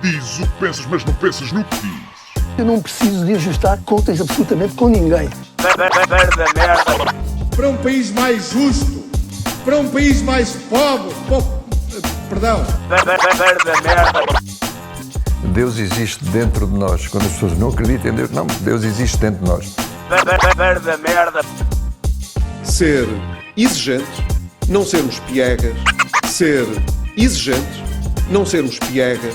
Dizes o que pensas, mas não pensas no que dizes. Eu não preciso de ajustar contas absolutamente com ninguém. Para um país mais justo, para um país mais pobre, perdão. Deus existe dentro de nós. Quando as pessoas não acreditam em Deus, não, Deus existe dentro de nós. Ser exigente, não sermos piegas. Ser exigente, não sermos piegas.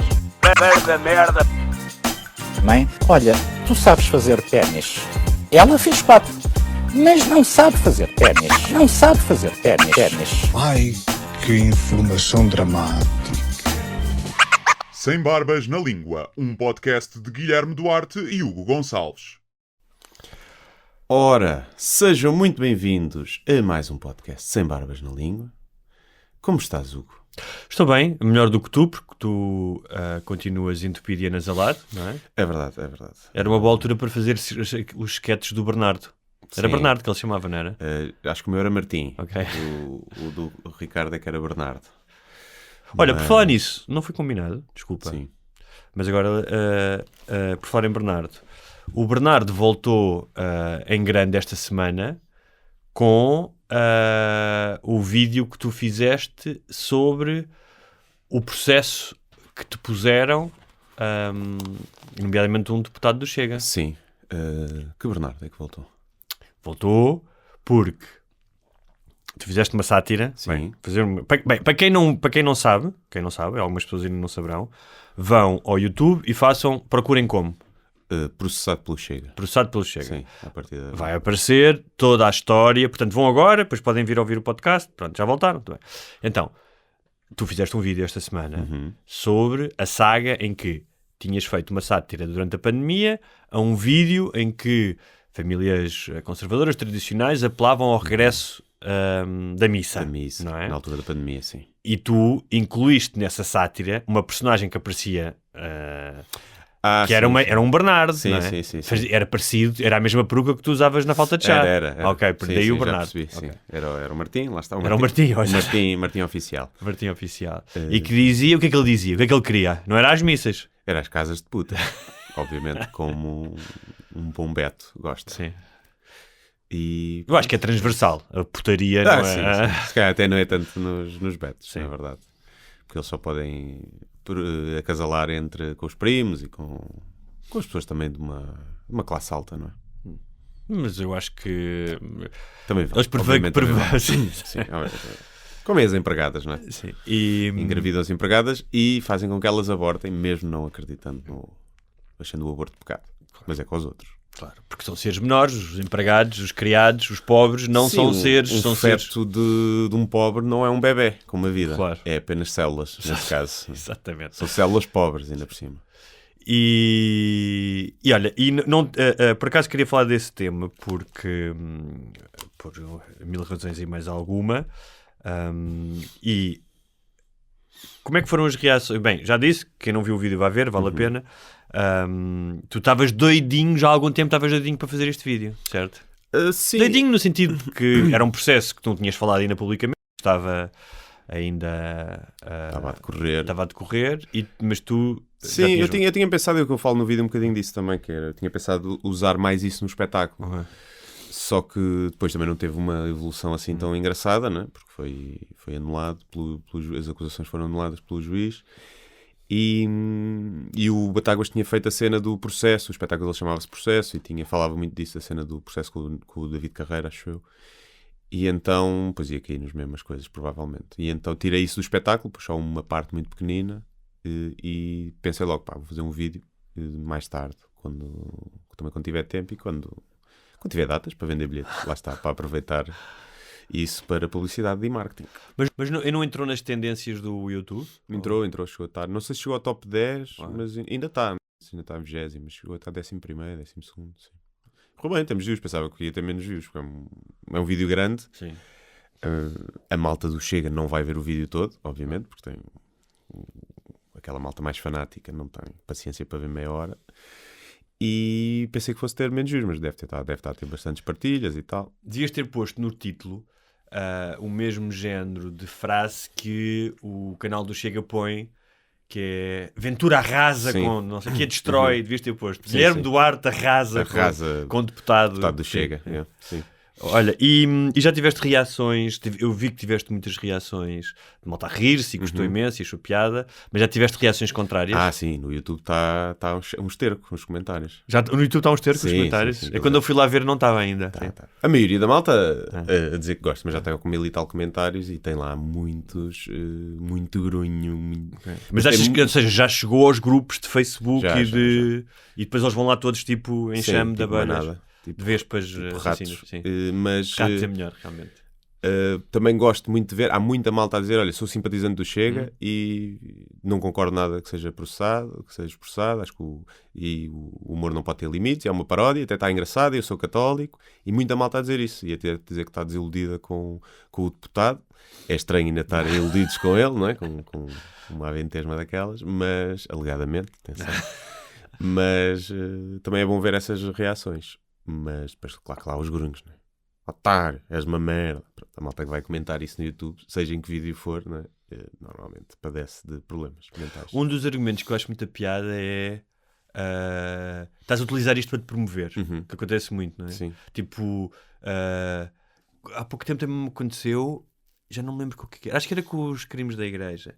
Mãe, olha, tu sabes fazer ténis. Ela fez 4, mas não sabe fazer ténis. Não sabe fazer ténis. Ai, que informação dramática. Sem Barbas na Língua, um podcast de Guilherme Duarte e Hugo Gonçalves. Ora, sejam muito bem-vindos a mais um podcast Sem Barbas na Língua. Como estás, Hugo? Estou bem, melhor do que tu, porque tu continuas entupido e anasalado, não é? É verdade, é verdade. Era uma boa altura para fazer os sketches do Bernardo. Era Sim. Bernardo que ele chamava, não era? Acho que o meu era Martim. Ok. O do Ricardo é que era Bernardo. Olha, por falar nisso, não foi combinado, desculpa. Sim. Mas agora, por falar em Bernardo, o Bernardo voltou em grande esta semana com o vídeo que tu fizeste sobre o processo que te puseram, nomeadamente um deputado do Chega. Sim. Que Bernardo é que voltou? Voltou porque tu fizeste uma sátira. Sim. Para quem não sabe, algumas pessoas ainda não saberão, vão ao YouTube e procurem como? Processado pelo Chega. Processado pelo Chega. Sim, à partida. Vai aparecer toda a história, portanto vão agora, depois podem vir ouvir o podcast, pronto, já voltaram. Tudo bem. Então, tu fizeste um vídeo esta semana sobre a saga em que tinhas feito uma sátira durante a pandemia a um vídeo em que famílias conservadoras tradicionais apelavam ao regresso da missa. Da missa, não é? na altura da pandemia, sim. E tu incluíste nessa sátira uma personagem que aparecia... que sim, era um Bernardo, sim, não é? sim. Era parecido, era a mesma peruca que tu usavas na falta de chá. Era. Ok, daí o Bernardo. Já percebi, Okay. sim. Era o Martim, lá está o Martim. Era o Martim, olha. Martim oficial. Martim oficial. E que dizia, o que é que ele dizia? O que é que ele queria? Não era às missas. Era as casas de puta. Obviamente, como um bom Beto gosta. Sim. E... Eu acho que é transversal. A putaria não é... Sim. Se calhar até não é tanto nos Betos, Sim. na verdade. Porque eles só podem acasalar com os primos e com as pessoas também de uma classe alta, não é? Mas eu acho que... Também Eles sim. Como é as empregadas, não é? Sim. E... Engravidam as empregadas e fazem com que elas abortem, mesmo não acreditando achando o aborto pecado. Mas é com os outros. Claro, porque são seres menores, os empregados, os criados, os pobres, não Sim, são seres... Um feto de um pobre não é um bebé, como a vida. Claro. É apenas células, nesse caso. Exatamente. São células pobres, ainda por cima. E olha, por acaso queria falar desse tema porque por mil razões e mais alguma. E como é que foram as reações? Bem, já disse, quem não viu o vídeo vai ver, vale a pena. Tu estavas doidinho, já há algum tempo estavas doidinho para fazer este vídeo, certo? Sim. Doidinho no sentido de que era um processo que tu não tinhas falado ainda publicamente, estava ainda Estava a decorrer. mas tu... Sim, eu tinha pensado, o que eu falo no vídeo um bocadinho disso também, que era, eu tinha pensado usar mais isso no espetáculo. Só que depois também não teve uma evolução assim tão engraçada, né? Porque foi anulado, as acusações foram anuladas pelo juiz. E o Batáguas tinha feito a cena do processo, o espetáculo dele chamava-se Processo, e falava muito disso, a cena do processo com o David Carreira, acho eu. E então, pois ia cair nas mesmas coisas, provavelmente. E então tirei isso do espetáculo, pus só uma parte muito pequenina, e pensei logo, vou fazer um vídeo mais tarde, também quando tiver tempo e quando tiver datas para vender bilhetes. Lá está, para aproveitar isso para publicidade e marketing. Mas não entrou nas tendências do YouTube? Entrou, chegou a estar. Não sei se chegou ao top 10, mas ainda está. Ainda está em 20º, mas chegou a estar 11º, 12º, sim. Correu bem, temos views. Pensava que ia ter menos views, porque é um vídeo grande. Sim. A malta do Chega não vai ver o vídeo todo, obviamente, porque tem aquela malta mais fanática, não tem paciência para ver meia hora. E pensei que fosse ter menos views, mas deve estar a ter bastantes partilhas e tal. Devias ter posto no título o mesmo género de frase que o canal do Chega põe, que é Ventura arrasa Sim. com, não sei o que, destrói, devias ter posto. Sim, Guilherme sim. Duarte arrasa com deputado. Deputado do Sim. Chega. Sim. Olha, e já tiveste reações, eu vi que tiveste muitas reações de malta a rir-se e gostou imenso e achou piada, mas já tiveste reações contrárias? Ah, sim, no YouTube está um esterco nos comentários. Já, no YouTube está uns tercos os Sim, comentários? sim, É quando eu fui lá ver não estava ainda. Tá. A maioria da malta a dizer que gosta, mas já tem com 1000 e tal comentários e tem lá muitos, muito grunho. Mas achas que, ou seja, já chegou aos grupos de Facebook Já, e depois eles vão lá todos tipo em chame de abelhas? nada. De vespas Tipo assassinas. ratos. Sim. Mas Ratos é melhor, realmente. também gosto muito de ver, há muita malta a dizer, olha, sou simpatizante do Chega e não concordo nada que seja processado, acho que o humor não pode ter limites, é uma paródia, até está engraçado, eu sou católico, e muita malta a dizer isso, e até a dizer que está desiludida com o deputado. É estranho ainda estarem iludidos com ele, não é? Com uma aventesma daquelas, mas, alegadamente, atenção. Mas também é bom ver essas reações. Mas depois, claro que lá há os grunhos, não é? Otário, és uma merda. Pronto, a malta que vai comentar isso no YouTube, seja em que vídeo for, não é? Normalmente padece de problemas mentais. Um dos argumentos que eu acho muita piada é estás a utilizar isto para te promover, que acontece muito, não é? Sim. Tipo, há pouco tempo também me aconteceu, já não me lembro o que era, acho que era com os crimes da igreja,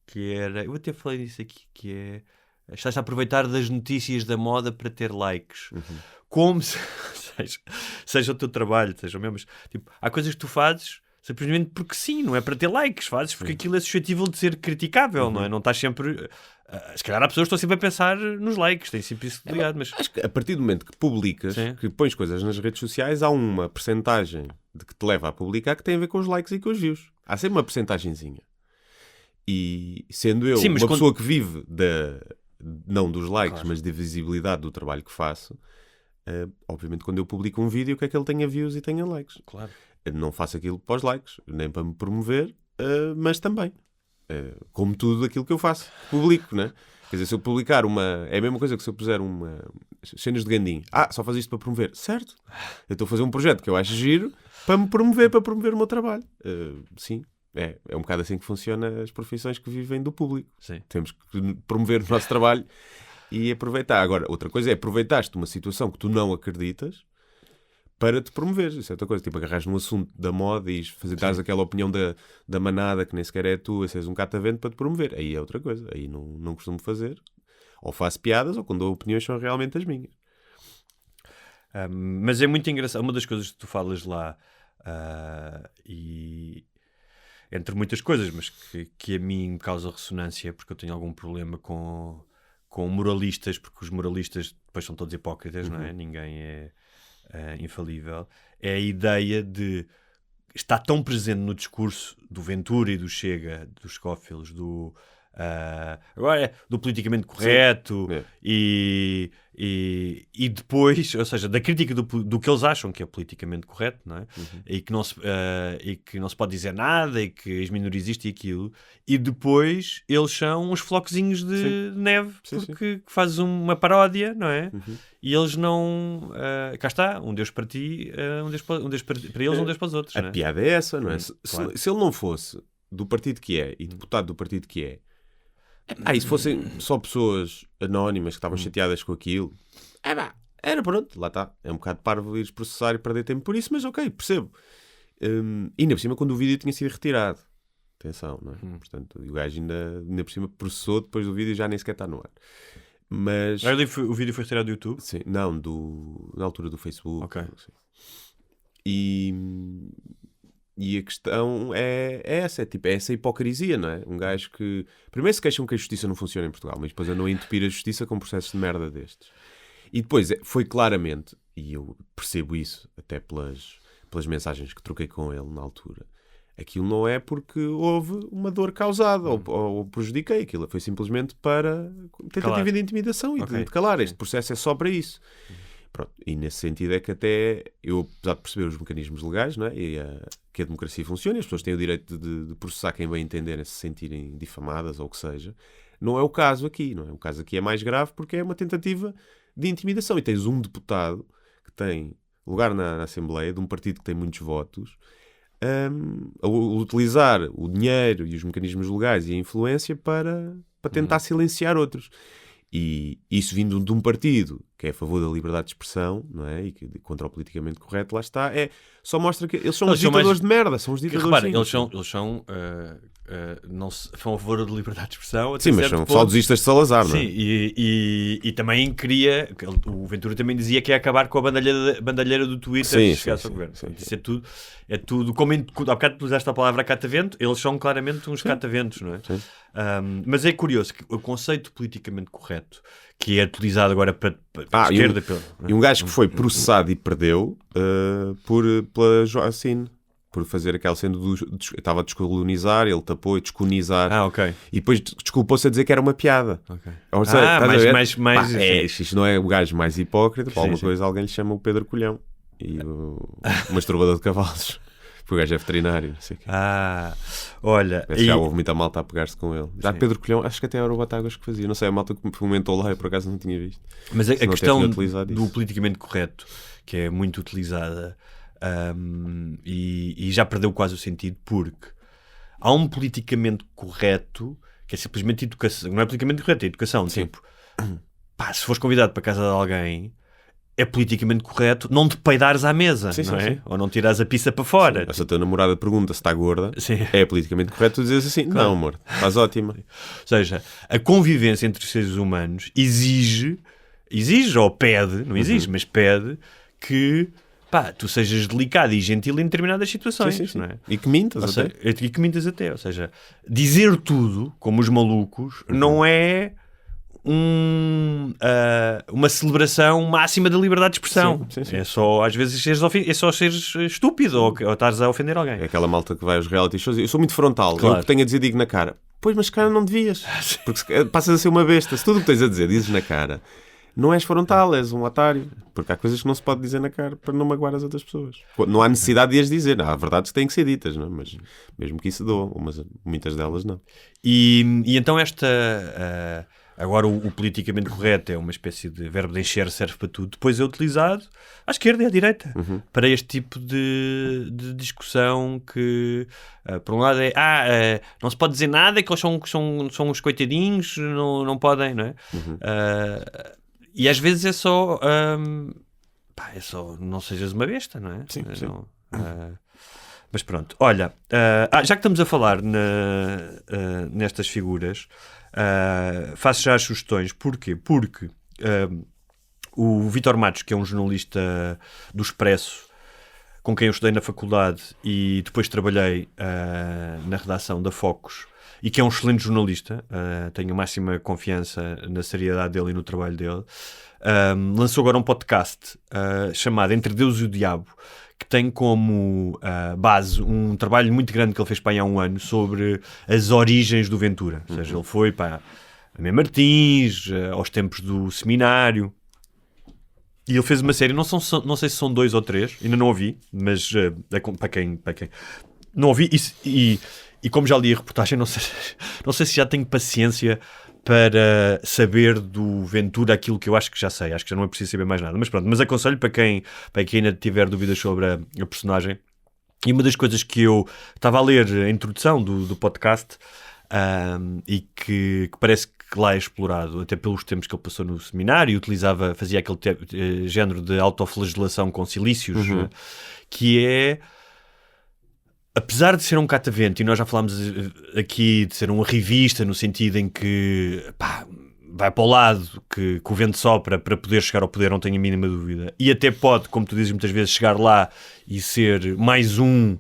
que era, eu até falei disso aqui, que é estás a aproveitar das notícias da moda para ter likes. Como se seja o teu trabalho, seja o mesmo. Mas, tipo, há coisas que tu fazes simplesmente porque sim, não é para ter likes, fazes porque aquilo é suscetível de ser criticável, não é? Não estás sempre. Se calhar há pessoas que estão sempre a pensar nos likes, têm sempre isso ligado. Mas acho que a partir do momento que publicas, que pões coisas nas redes sociais, há uma percentagem de que te leva a publicar que tem a ver com os likes e com os views. Há sempre uma percentagenzinha. E sendo eu uma pessoa que vive não dos likes, mas da visibilidade do trabalho que faço, obviamente quando eu publico um vídeo quer que ele tenha views e tenha likes. Claro. Não faço aquilo para os likes, nem para me promover, mas também. Como tudo aquilo que eu faço, publico, né? Quer dizer, se eu publicar é a mesma coisa que se eu puser cenas de Gandim. Só faz isto para promover. Certo. Eu estou a fazer um projeto que eu acho giro para me promover, para promover o meu trabalho. Sim. É um bocado assim que funciona as profissões que vivem do público. Sim. Temos que promover o nosso trabalho e aproveitar. Agora, outra coisa é aproveitaste uma situação que tu não acreditas para te promover. Isso é outra coisa. Tipo, agarras num assunto da moda e dares aquela opinião da manada que nem sequer é tua, seres um catavento para te promover. Aí é outra coisa. Aí não costumo fazer. Ou faço piadas ou quando dou opiniões são realmente as minhas. Mas é muito engraçado. Uma das coisas que tu falas lá e... entre muitas coisas, mas que a mim me causa ressonância porque eu tenho algum problema com moralistas, porque os moralistas depois são todos hipócritas, não é? Ninguém é infalível. É a ideia de estar tão presente no discurso do Ventura e do Chega, dos Scofields, agora do politicamente correto e depois, ou seja, da crítica do que eles acham que é politicamente correto, não é? E que não se pode dizer nada e que as minorias isto e aquilo, e depois eles são uns floquezinhos de neve porque fazes uma paródia, não é? E eles não cá está, um Deus para ti, um Deus para eles, um Deus para os outros. A piada é essa, não é? Claro. Se ele não fosse do partido que é e deputado do partido que é, e se fossem só pessoas anónimas que estavam chateadas com aquilo, era pronto, lá está. É um bocado parvo ires processar e perder tempo por isso, mas ok, percebo. E ainda por cima quando o vídeo tinha sido retirado. Atenção, não é? Portanto, o gajo ainda por cima processou depois do vídeo e já nem sequer está no ar. Mas... o vídeo foi retirado do YouTube? Sim, não, na altura do Facebook. Ok. Assim. E a questão é essa, é essa hipocrisia, não é? Um gajo que... Primeiro se queixam que a justiça não funciona em Portugal, mas depois a não entupir a justiça com processos de merda destes. E depois foi claramente, e eu percebo isso até pelas mensagens que troquei com ele na altura, aquilo não é porque houve uma dor causada ou prejudiquei aquilo, foi simplesmente para tentativa de intimidação e de calar. Este processo é só para isso. Pronto. E nesse sentido é que até eu, apesar de perceber os mecanismos legais, não é? Que a democracia funciona, as pessoas têm o direito de processar quem bem entenderem, se sentirem difamadas ou o que seja, não é o caso aqui, não é? O caso aqui é mais grave porque é uma tentativa de intimidação e tens um deputado que tem lugar na Assembleia de um partido que tem muitos votos a utilizar o dinheiro e os mecanismos legais e a influência para para tentar silenciar outros. E isso vindo de um partido que é a favor da liberdade de expressão, não é? E que contra o politicamente correto, lá está, só mostra que eles são os ditadores de merda, são os ditadores. Repara, eles são não são a favor da liberdade de expressão. Sim, mas são saudosistas de Salazar, não é? Sim, e também queria, o Ventura também dizia que ia acabar com a bandalheira do Twitter se chegasse ao governo. Sim. Isso é tudo como há bocado tu usaste a palavra catavento, eles são claramente uns cataventos, não é? Mas é curioso que o conceito politicamente correto que é utilizado agora para a esquerda... E um gajo que foi processado e perdeu pela Joacine, por fazer aquela cena estava a descolonizar, ele tapou e descolonizar. Ok. E depois desculpou-se a dizer que era uma piada. Ok. Ou seja, mais isto não é o gajo mais hipócrita, por alguma coisa alguém lhe chama o Pedro Colhão e o masturbador de cavalos. Porque o gajo é veterinário, não sei o quê. Olha... Já houve muita malta a pegar-se com ele. Já Pedro Colhão, acho que até era o Batáguas que fazia. Não sei, a malta que comentou lá, eu por acaso não tinha visto. Mas a questão do politicamente correto, que é muito utilizada, e já perdeu quase o sentido, porque há um politicamente correto que é simplesmente educação. Não é politicamente correto, é educação. Sim. Tipo, se fores convidado para a casa de alguém... é politicamente correto não te peidares à mesa, não é? Sim. Ou não tirares a pizza para fora. Se a tua namorada pergunta se está gorda, sim, é politicamente correto tu dizes assim, claro. Não, amor, estás ótima. Ou seja, a convivência entre os seres humanos exige ou pede, não exige, mas pede que tu sejas delicado e gentil em determinadas situações. Sim. Não é? E que mintas até. Ou seja, dizer tudo, como os malucos, não é... uma celebração máxima da liberdade de expressão. Sim. É só, às vezes, seres estúpido ou estás a ofender alguém. É aquela malta que vai aos reality shows. Eu sou muito frontal. Claro. Eu que tenho a dizer digo na cara. Pois, mas cara não devias. Porque passas a ser uma besta. Se tudo o que tens a dizer dizes na cara, não és frontal, és um otário. Porque há coisas que não se pode dizer na cara para não magoar as outras pessoas. Não há necessidade de as dizer. Há verdades que têm que ser ditas, não é? Mas mesmo que isso doa. Mas muitas delas não. E então agora o politicamente correto é uma espécie de verbo de encher, serve para tudo. Depois é utilizado à esquerda e à direita para este tipo de discussão que, por um lado, não se pode dizer nada, que eles são uns coitadinhos, não podem, não é? E às vezes é só não sejas uma besta, não é? Sim. Mas pronto, olha, já que estamos a falar nestas figuras, faço já as sugestões. Porquê? Porque o Vítor Matos, que é um jornalista do Expresso, com quem eu estudei na faculdade e depois trabalhei na redação da Focus, e que é um excelente jornalista, tenho máxima confiança na seriedade dele e no trabalho dele, lançou agora um podcast chamado Entre Deus e o Diabo, que tem como base um trabalho muito grande que ele fez para aí há um ano sobre as origens do Ventura. Ou seja, ele foi para a Mãe Martins, aos tempos do seminário, e ele fez uma série, não sei se são 2 ou 3, ainda não ouvi, mas para quem não ouvi, e como já li a reportagem, não sei se já tenho paciência para saber do Ventura aquilo que eu acho que já sei. Acho que já não é preciso saber mais nada. Mas pronto, mas aconselho para quem ainda tiver dúvidas sobre a personagem. E uma das coisas que eu estava a ler a introdução do podcast e que parece que lá é explorado, até pelos tempos que ele passou no seminário, fazia aquele género de autoflagelação com silícios, que é... Apesar de ser um catavento, e nós já falámos aqui de ser uma revista, no sentido em que vai para o lado que o vento sopra para poder chegar ao poder, não tenho a mínima dúvida, e até pode, como tu dizes muitas vezes, chegar lá e ser mais um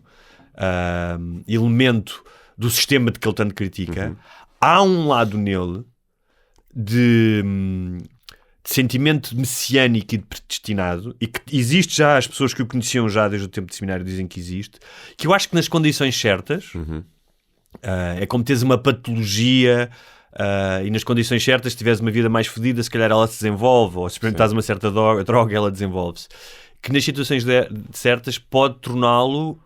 elemento do sistema de que ele tanto critica, há um lado nele de sentimento messiânico e de predestinado, e que existe já, as pessoas que o conheciam já desde o tempo de seminário dizem que existe, que eu acho que nas condições certas é como teres uma patologia e nas condições certas, se tiveres uma vida mais fodida, se calhar ela se desenvolve, ou se experimentares uma certa droga, ela desenvolve-se, que nas situações certas pode torná-lo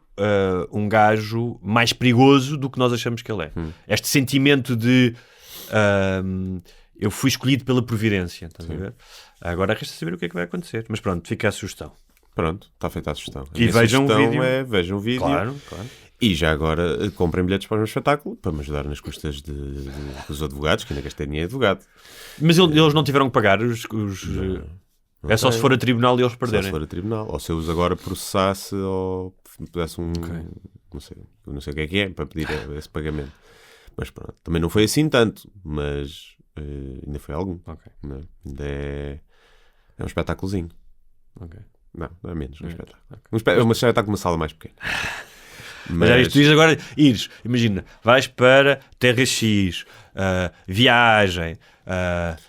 um gajo mais perigoso do que nós achamos que ele é. Este sentimento de eu fui escolhido pela providência, estás a ver? Agora resta saber o que é que vai acontecer. Mas pronto, fica a sugestão. Pronto, está feita a sugestão. E vejam o vídeo. Vejam o vídeo. Claro. E já agora comprem bilhetes para o meu espetáculo para me ajudar nas custas dos advogados, que ainda gastei dinheiro de advogado. Mas eles não tiveram que pagar os Não é só sei. se for a tribunal e eles Só perderem. se for a tribunal. Ou se eu os agora processasse ou me pudesse não sei o que é para pedir esse pagamento. Mas pronto, também não foi assim tanto, mas ainda foi algum. Ok. Não é? Ainda é um espetáculozinho. Ok. Não é menos um espetáculo. É um espetáculo com uma sala mais pequena. Mas é isto, tu dizes agora, imagina, vais para Terra X, viagem,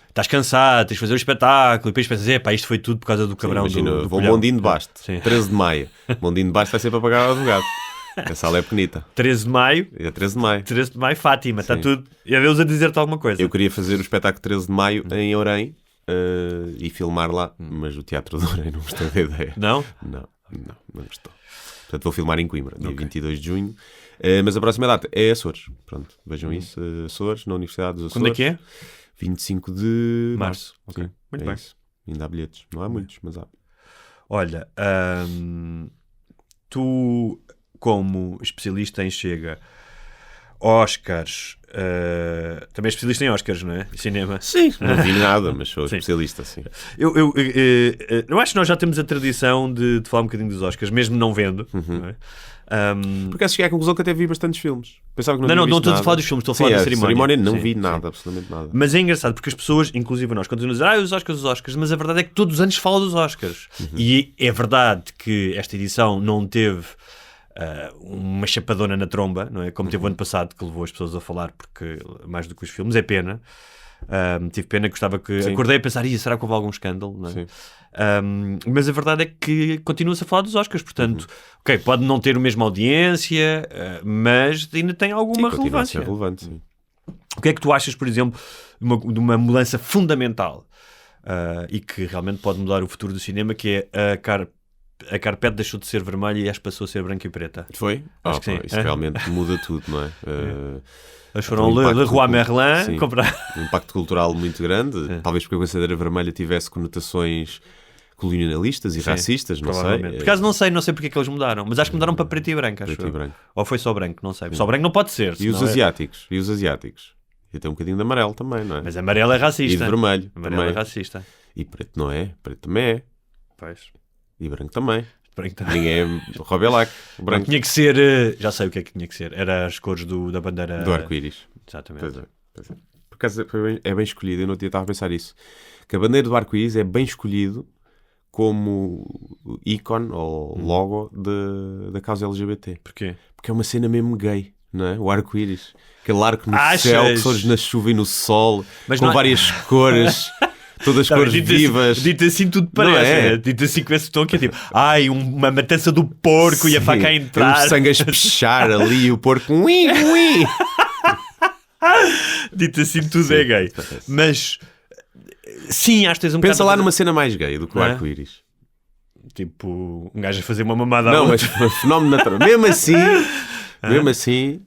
estás cansado, tens de fazer o espetáculo, e depois pensas, isto foi tudo por causa do cabrão. Imagina, do vou ao colhão. Mondinho de Basto, Sim. 13 de maio. Mondinho de Basto vai ser para pagar ao advogado. A sala é pequenita. 13 de maio, É 13 de maio. 13 de maio, Fátima, está Sim. tudo. E a Deus a dizer-te alguma coisa. Eu queria fazer o espetáculo 13 de maio em Orem e filmar lá, mas o Teatro de Orem não gostou da ideia. Não? Não gostou. Portanto, vou filmar em Coimbra, dia 22 de junho. Mas a próxima data é Açores. Pronto, vejam isso. Açores, na Universidade dos Açores. Quando é que é? 25 de março. Ok. Sim, Muito é bem. isso. Ainda há bilhetes. Não há muitos, mas há. Olha, tu, como especialista em Chega, Oscars, também é especialista em Oscars, não é? Cinema. Sim, não vi nada, mas sou Sim. especialista, sim. Eu acho que nós já temos a tradição de falar um bocadinho dos Oscars, mesmo não vendo. Não é? Porque cheguei à conclusão que até vi bastantes filmes. Pensava que Não, tinha não visto estou a nada. falar dos filmes, estou a Sim, falar da a cerimónia. não Sim, vi sim. nada, absolutamente nada. Mas é engraçado porque as pessoas, inclusive nós, continuam a dizer os Oscars, mas a verdade é que todos os anos fala dos Oscars. E é verdade que esta edição não teve uma chapadona na tromba, não é? Como teve o ano passado, que levou as pessoas a falar, porque mais do que os filmes, é pena. Tive pena, gostava que... Sim. Acordei a pensar, será que houve algum escândalo? Não é? Sim. Mas a verdade é que continua-se a falar dos Oscars, portanto, ok, pode não ter a mesma audiência, mas ainda tem alguma Continua a ser relevância. relevante, sim. O que é que tu achas, por exemplo, de uma mudança fundamental e que realmente pode mudar o futuro do cinema, que é a carpete deixou de ser vermelha e acho que passou a ser branca e preta? Foi? Acho que sim. Isso realmente muda tudo, não é? Eles foram Tem um impacto Leroy cultural. Merlin Sim. comprar... Um impacto cultural muito grande. Talvez porque a bandeira vermelha tivesse conotações colonialistas e racistas, não sei. Provavelmente. Por acaso não sei porque é que eles mudaram, mas acho que mudaram para preto e branco, acho Preto e eu. branco. Ou foi só branco, não sei. Só branco não pode ser. E os senão é- asiáticos? E os asiáticos? E tem um bocadinho de amarelo também, não é? Mas amarelo é E racista. de vermelho Amarelo também. é racista. E preto não é? Preto também é. Pois. E branco também. Branco também. Ninguém é Robelac. Não, Branco tinha que ser... já sei o que é que tinha que ser. Era as cores da bandeira... do arco-íris. Exatamente. Pois é. Por acaso é bem escolhido. Eu no outro dia estava a pensar isso. Que a bandeira do arco-íris é bem escolhido como ícone ou logo da causa LGBT. Porquê? Porque é uma cena mesmo gay, não é? O arco-íris. Aquele arco no Achas? céu que surge na chuva e no sol, Mas com não é- várias cores, todas Tá, cores dito vivas. Assim, dito assim tudo Não parece. é? Né? Dito assim com esse tom que é tipo... uma matança do porco e a Sim, faca a entrar. o sangue a espechar ali e o porco... Ui, ui. Dito assim tudo é gay. parece. Mas... Sim, acho que tens um Pensa bocado... lá numa cena mais gay do que o Não é? arco-íris. Tipo, um gajo a fazer uma mamada à Não, outra. mas fenómeno natural. Mesmo assim,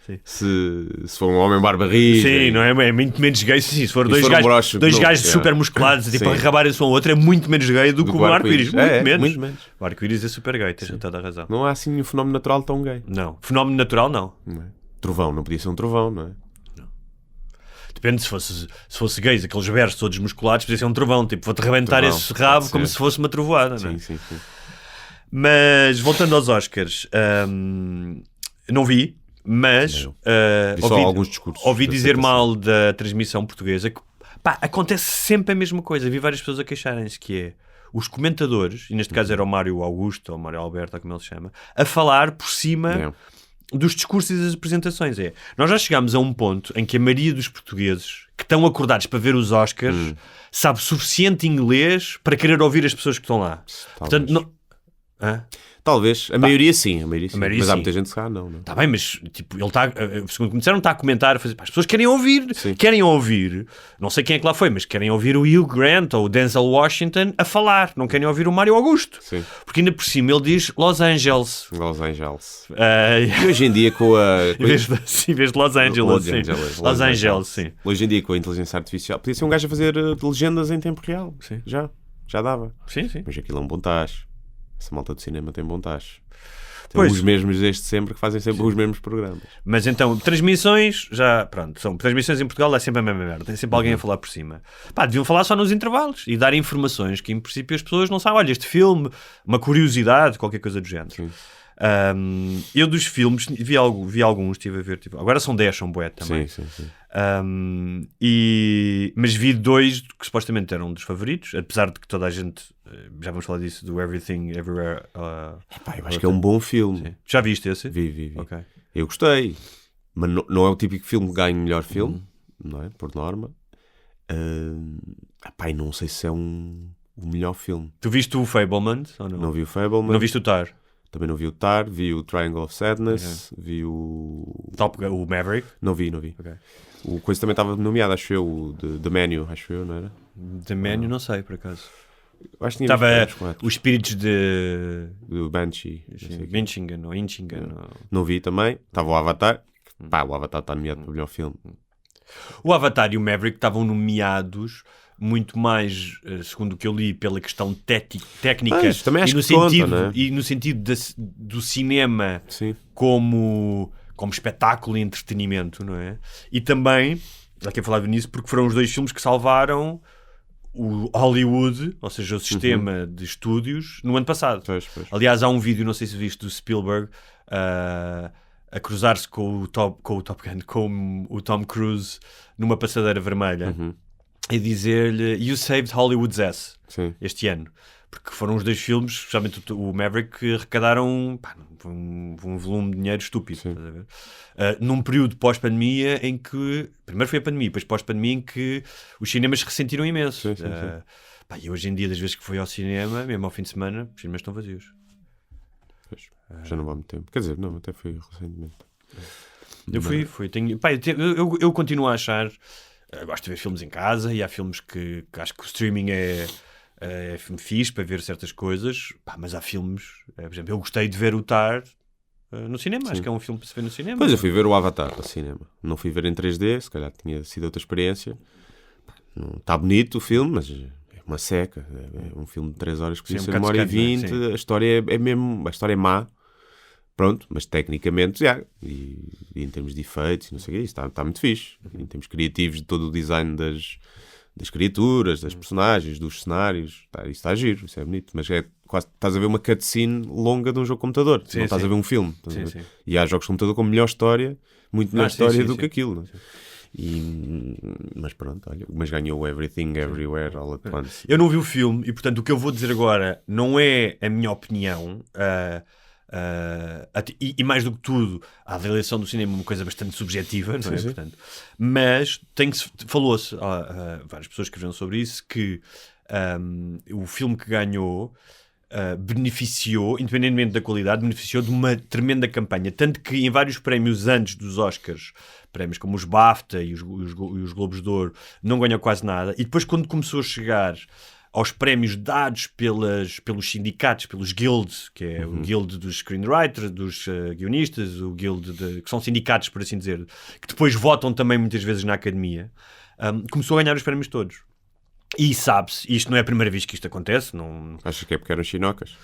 Sim. se for um homem barba rija... Sim, não é? É muito menos gay. Sim, se for E dois for um gajos, broche, dois não, gajos é. super musculados tipo, Sim. a rabarem-se um ao outro, é muito menos gay do que o arco-íris. Muito É, menos. muito menos. O arco-íris é super gay, tens toda a razão. Não há assim nenhum fenómeno natural tão gay. Não. Fenómeno natural, não. Não é? Trovão, não podia ser um trovão, não é? Depende, se fosse gays, aqueles versos todos musculados, podia ser um trovão. Tipo, vou-te rebentar Trovão, esse rabo pode como ser. se fosse uma trovoada. Não é? Sim. Mas, voltando aos Oscars, não vi, mas Vi só alguns discursos ouvi da dizer apresentação. mal da transmissão portuguesa que acontece sempre a mesma coisa. Vi várias pessoas a queixarem-se que é os comentadores, e neste caso era o Mário Augusto ou o Mário Alberto, ou como ele se chama, a falar por cima Não. dos discursos e das apresentações. Nós já chegámos a um ponto em que a maioria dos portugueses que estão acordados para ver os Oscars sabe suficiente inglês para querer ouvir as pessoas que estão lá. Portanto, não... Hã? Talvez. A maioria sim. Mas maioria há sim. muita gente que se calhar não. Está bem, mas tipo, ele está, segundo me disseram, está a comentar, a fazer, as pessoas querem ouvir, não sei quem é que lá foi, mas querem ouvir o Hugh Grant ou o Denzel Washington a falar, não querem ouvir o Mário Augusto. Sim. Porque ainda por cima ele diz Los Angeles. Los Angeles. E E hoje em dia com a... em vez de Los Angeles, sim. Los Angeles, sim. Hoje em dia com a inteligência artificial podia ser um gajo a fazer legendas em tempo real. Sim. Já dava. Sim. Mas aquilo é um bom tacho. Essa malta do cinema tem bom tacho. Pois. Os mesmos desde sempre que fazem sempre os mesmos programas. Mas então, transmissões, já, pronto, são transmissões em Portugal, é sempre a mesma merda, tem sempre alguém a falar por cima. Pá, deviam falar só nos intervalos e dar informações que, em princípio, as pessoas não sabem. Olha, este filme, uma curiosidade, qualquer coisa do género. Sim. Eu dos filmes, vi alguns, estive a ver, agora são 10, são bué também. Sim. Mas vi 2 que supostamente eram um dos favoritos, apesar de que toda a gente, já vamos falar disso, do Everything Everywhere. Pá, eu acho que é um bom filme. Sim. Já viste esse? Vi. Ok. Eu gostei, mas não é o típico filme que ganha melhor filme, não é? Por norma. Pá, e não sei se é o melhor filme. Tu viste o Fableman ou não? Não vi o Fableman. Não viste o Tar? Também não vi o Tar, vi o Triangle of Sadness, vi o... O Maverick? Não vi. Ok. O coisa também estava nomeado, acho eu, o The Menu, acho eu, não era? The Menu, não sei, por acaso. Acho que tinha Estava visto quatro. os espíritos de Do Banshee. não sei o quê. Minchingen ou Inchingen. Não vi também. Estava o Avatar. Pá, o Avatar está nomeado para o melhor filme. O Avatar e o Maverick estavam nomeados muito mais, segundo o que eu li, pela questão técnica Mas também acho e no que conta, sentido, não é? e no sentido do cinema Sim. como espetáculo e entretenimento, não é? E também, já que eu falava nisso, porque foram os 2 filmes que salvaram o Hollywood, ou seja, o sistema de estúdios, no ano passado. Pois. Aliás, há um vídeo, não sei se viste, do Spielberg a cruzar-se com o Top Gun, com o Tom Cruise numa passadeira vermelha e dizer-lhe "You saved Hollywood's ass" Sim. este ano. Porque foram os 2 filmes, especialmente o Maverick, que arrecadaram um volume de dinheiro estúpido. Estás a ver? Num período pós-pandemia em que... Primeiro foi a pandemia, depois pós-pandemia em que os cinemas se ressentiram imenso. Sim. E hoje em dia, das vezes que fui ao cinema, mesmo ao fim de semana, os cinemas estão vazios. Pois. Já não há muito tempo. Quer dizer, não, até foi recentemente. Eu fui. Eu continuo a achar... gosto de ver filmes em casa e há filmes que acho que o streaming é fixe para ver certas coisas. Mas há filmes... por exemplo, eu gostei de ver o Tar no cinema. Sim. Acho que é um filme para se ver no cinema. Pois, eu fui ver o Avatar ao cinema. Não fui ver em 3D, se calhar tinha sido outra experiência. Está bonito o filme, mas é uma seca. É um filme de 3 horas que podia ser 1h20. Sim. A história é mesmo... A história é má. Pronto, mas tecnicamente, já. E em termos de efeitos, não sei o que, isso está muito fixe. Em termos criativos, de todo o design das criaturas, das personagens, dos cenários, isso está giro, isso é bonito. Mas é quase, estás a ver uma cutscene longa de um jogo de computador. Não estás a ver um filme. Sim. E há jogos de computador com melhor história, muito melhor história do que sim. aquilo. Não é? Mas pronto, olha, mas ganhou Everything, Everywhere, All at Once. Eu não vi o filme e, portanto, o que eu vou dizer agora não é a minha opinião. E mais do que tudo, a avaliação do cinema é uma coisa bastante subjetiva, não é? Sim. Portanto, mas falou-se, várias pessoas escreveram sobre isso, que o filme que ganhou beneficiou, independentemente da qualidade, beneficiou de uma tremenda campanha, tanto que em vários prémios antes dos Oscars, prémios como os BAFTA e os Globos de Ouro, não ganhou quase nada, e depois quando começou a chegar aos prémios dados pelos sindicatos, pelos guilds, que é o guild dos screenwriters, dos guionistas, o guild que são sindicatos, por assim dizer, que depois votam também muitas vezes na academia, começou a ganhar os prémios todos. E sabe-se, isto não é a primeira vez que isto acontece. Achas que é porque eram chinocas?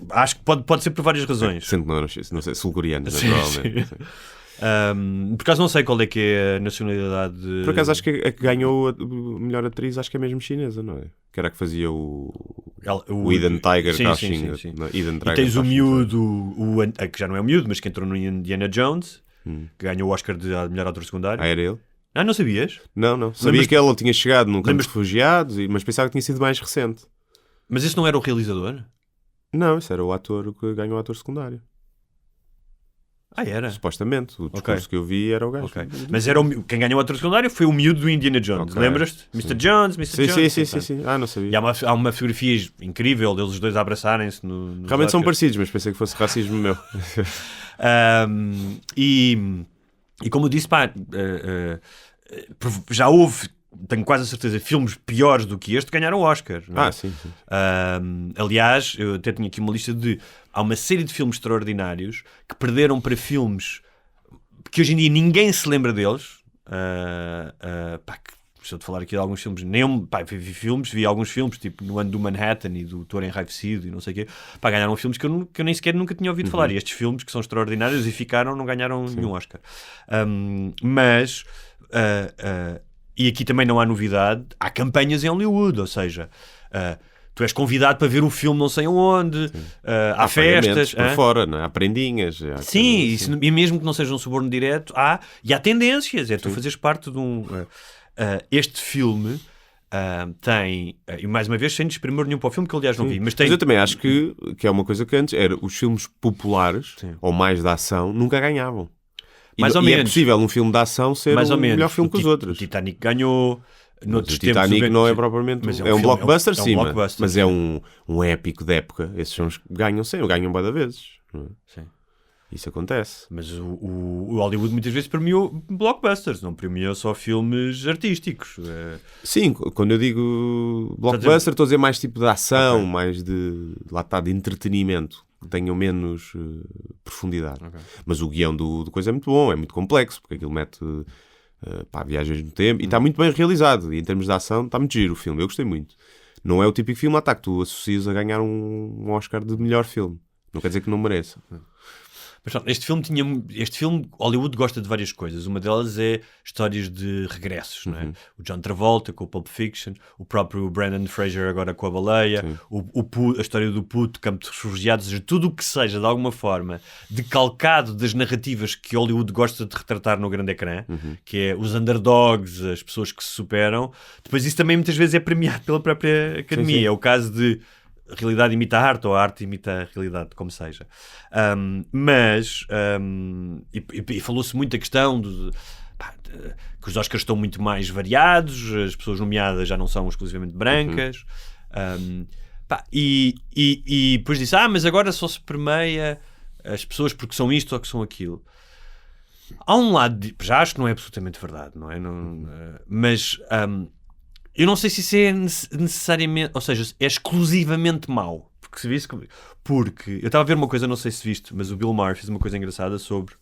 Acho que pode ser por várias razões. Sendo que não sei, sul-coreanos, naturalmente. Sim. Por acaso não sei qual é que é a nacionalidade de... Por acaso acho que a que ganhou a melhor atriz acho que é mesmo chinesa, não é? Que era a que fazia o Eden Tiger Crouching. Sim. Eden Tiger E tens o Crouching. miúdo, que já não é o miúdo, mas que entrou no Indiana Jones, que ganhou o Oscar de melhor ator secundário. Ah, era ele? Não sabias? Não. Sabia que ele tinha chegado num campo de refugiados, mas pensava que tinha sido mais recente. Mas esse não era o realizador? Não, esse era o ator que ganhou o ator secundário. Era? Supostamente. O discurso que eu vi era o gajo. Okay. Mas quem ganhou o ator secundário foi o miúdo do Indiana Jones. Lembras-te? Mr. Jones, Mr. Jones. Sim. Não sabia. E há uma fotografia incrível deles os dois a abraçarem-se. Realmente são parecidos, mas pensei que fosse racismo meu. E como eu disse, já houve, tenho quase a certeza, filmes piores do que este ganharam o Oscar. Não é? Sim. Aliás, eu até tinha aqui uma lista há uma série de filmes extraordinários que perderam para filmes que hoje em dia ninguém se lembra deles, estou a falar aqui de alguns filmes, vi alguns filmes, tipo no ano do Manhattan e do Touro Enraivecido e não sei o quê, pá, ganharam filmes que eu nem sequer nunca tinha ouvido falar, e estes filmes que são extraordinários e não ganharam nenhum Oscar. E aqui também não há novidade, há campanhas em Hollywood, ou seja, tu és convidado para ver o filme não sei onde, há festas por fora, não é? Há prendinhas. Sim, e mesmo que não seja um suborno direto, há tendências, tu fazeres parte de um... este filme tem, e mais uma vez sem desprimor nenhum para o filme, que eu aliás não vi, mas eu também acho que é uma coisa que antes era, os filmes populares, ou mais de ação, nunca ganhavam. Mais ou menos. É possível um filme de ação ser melhor filme que os outros. O Titanic ganhou... O Titanic não é propriamente... É um blockbuster, sim, mas é um épico de época. Esses filmes ganham sempre, ganham bué de vezes. Não é? Sim. Isso acontece. Mas o Hollywood muitas vezes premiou blockbusters, não premiou só filmes artísticos. Sim, quando eu digo blockbuster, estou a dizer mais tipo de ação, mais de entretenimento, que tenham menos profundidade. Mas o guião do coisa é muito bom, é muito complexo, porque aquilo mete viagens no tempo, e está muito bem realizado, e em termos de ação está muito giro o filme, eu gostei muito. Não é o típico filme que tu associas a ganhar um Oscar de melhor filme, não quer dizer que não mereça. Mas este filme, Hollywood gosta de várias coisas. Uma delas é histórias de regressos, não é? O John Travolta com o Pulp Fiction, o próprio Brendan Fraser agora com a Baleia, a história do puto, Campo de Refugiados, seja, tudo o que seja, de alguma forma, decalcado das narrativas que Hollywood gosta de retratar no grande ecrã, que é os underdogs, as pessoas que se superam. Depois isso também muitas vezes é premiado pela própria Academia. Sim. É o caso de a realidade imita a arte, ou a arte imita a realidade, como seja. E falou-se muito da questão que os Oscars estão muito mais variados, as pessoas nomeadas já não são exclusivamente brancas. E depois disse, mas agora só se premia as pessoas porque são isto ou que são aquilo. Há um lado, já acho que não é absolutamente verdade, não é? Mas... eu não sei se isso é necessariamente, ou seja, é exclusivamente mau. Porque eu estava a ver uma coisa, não sei se viste, mas o Bill Maher fez uma coisa engraçada sobre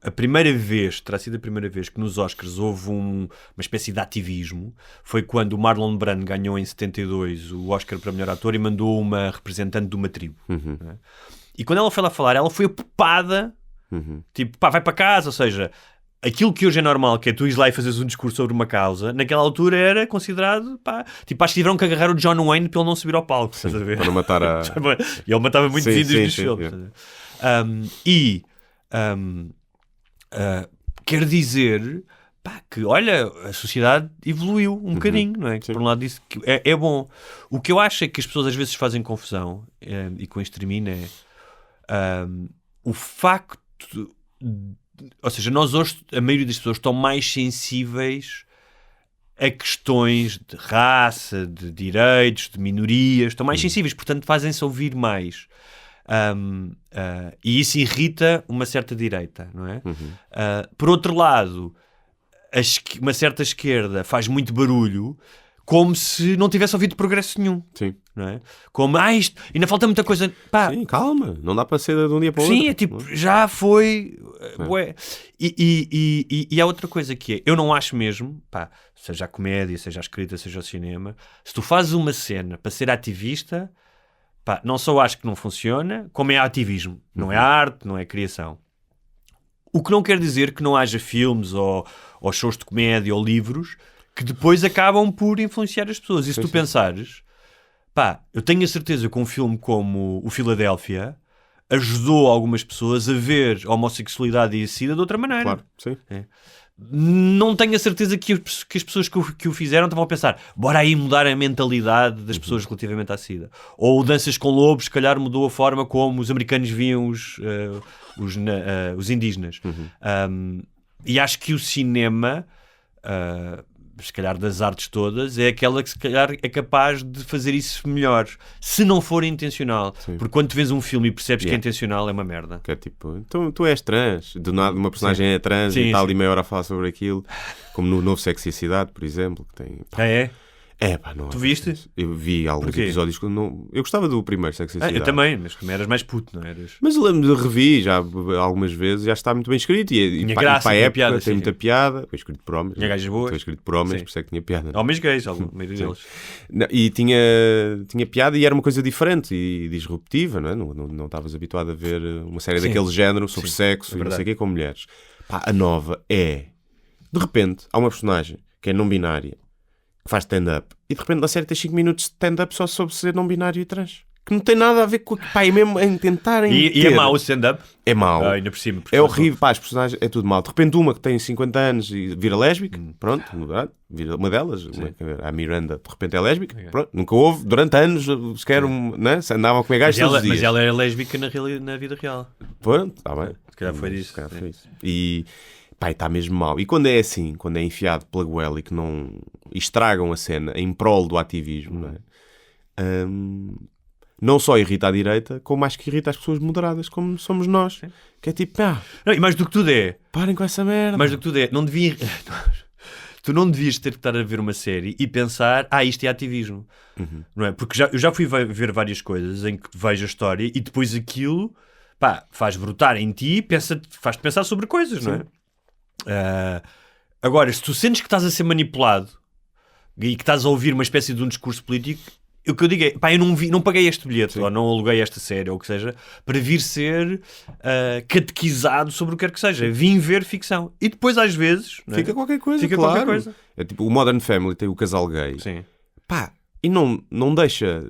a primeira vez, terá sido a primeira vez que nos Oscars houve uma espécie de ativismo, foi quando o Marlon Brando ganhou em 72 o Oscar para melhor ator e mandou uma representante de uma tribo. Né? E quando ela foi lá falar, ela foi apopada, tipo, vai para casa, ou seja... Aquilo que hoje é normal, que é tu ires lá e fazes um discurso sobre uma causa, naquela altura era considerado, acho que tiveram que agarrar o John Wayne para ele não subir ao palco, estás a ver? Para não matar a... E ele matava muito vídeos dos filmes. Quer dizer, que, olha, a sociedade evoluiu um bocadinho, não é? Que, por um lado, disse que é bom. O que eu acho é que as pessoas às vezes fazem confusão, e com isto termina, o facto... Ou seja, nós hoje, a maioria das pessoas estão mais sensíveis a questões de raça, de direitos, de minorias, estão mais sensíveis, portanto fazem-se ouvir mais. E isso irrita uma certa direita, não é? Por outro lado, uma certa esquerda faz muito barulho, como se não tivesse ouvido progresso nenhum. Sim. Não é? Como, isto, ainda falta muita coisa. Sim, calma, não dá para ser de um dia para o outro. Sim, é tipo, já foi. E há outra coisa que é, eu não acho mesmo, seja a comédia, seja a escrita, seja o cinema, se tu fazes uma cena para ser ativista, não só acho que não funciona, como é ativismo. Não é arte, não é criação. O que não quer dizer que não haja filmes ou shows de comédia ou livros que depois acabam por influenciar as pessoas. E se tu pensares, eu tenho a certeza que um filme como o Philadelphia ajudou algumas pessoas a ver a homossexualidade e a SIDA de outra maneira. Claro, sim. Não tenho a certeza que as pessoas que o fizeram estavam a pensar, bora aí mudar a mentalidade das pessoas relativamente à SIDA. Ou Danças com Lobos, se calhar mudou a forma como os americanos viam os indígenas. E acho que o cinema... se calhar das artes todas, é aquela que se calhar é capaz de fazer isso melhor, se não for intencional. Sim. Porque quando tu vês um filme e percebes que é intencional, é uma merda. Que é tipo, então tu és trans, do nada uma personagem é trans e está ali meia hora a falar sobre aquilo, como no novo Sexy Cidade, por exemplo, que tem... Não. Tu viste? Eu vi alguns Porquê? episódios que não... Eu gostava do primeiro Sex and the City. Eu também, mas como eras mais puto, não eras? Mas eu lembro de revi já algumas vezes, já está muito bem escrito. E Tinha para graça, a tinha época piada, tem sim, muita sim. piada. Foi escrito por homens. Tinha gajas boas. Foi escrito por homens, Sim. por isso é que tinha piada. Homens gays, a maioria deles. Não, e tinha piada e era uma coisa diferente e disruptiva, não é? Não estavas habituado a ver uma série Sim. daquele género sobre Sim, sexo é e não sei o verdade. quê com mulheres. Pá, a nova é... De repente, há uma personagem que é não binária, que faz stand-up, e de repente na série tem 5 minutos de stand-up só sobre ser não binário e trans. Que não tem nada a ver com... Pá, é mesmo em tentarem E é ter. mau o stand-up? É mau. Ainda por cima. porque É não- horrível, pá, as personagens, é tudo mal. De repente uma que tem 50 anos e vira lésbica, pronto, vira uma delas, a Miranda, de repente é lésbica, pronto, nunca houve, durante anos, sequer né? Andavam a comer gajos todos os dias. Mas ela era lésbica na vida real. Pronto, está bem. Se calhar foi disso. Se calhar Sim. foi isso. E, pá, está mesmo mal. E quando é assim, quando é enfiado pela goela e que não estragam a cena em prol do ativismo, não é? Não só irrita a direita, como mais que irrita as pessoas moderadas, como somos nós. Sim. Que é tipo, Não, e mais do que tudo é... parem com essa merda. Mais do que tudo é... Não devia... Tu não devias ter que estar a ver uma série e pensar, isto é ativismo. Não é? Porque eu já fui ver várias coisas em que vejo a história e depois aquilo, pá, faz brotar em ti, faz-te pensar sobre coisas, não é? Agora, se tu sentes que estás a ser manipulado e que estás a ouvir uma espécie de um discurso político, o que eu digo é, pá, eu não paguei este bilhete, ou não aluguei esta série, ou o que seja, para vir ser catequizado sobre o que quer que seja. Vim ver ficção. E depois, às vezes... não é? Fica qualquer coisa, Fica claro. qualquer coisa. É tipo, o Modern Family tem o casal gay. Sim. Pá, e não deixa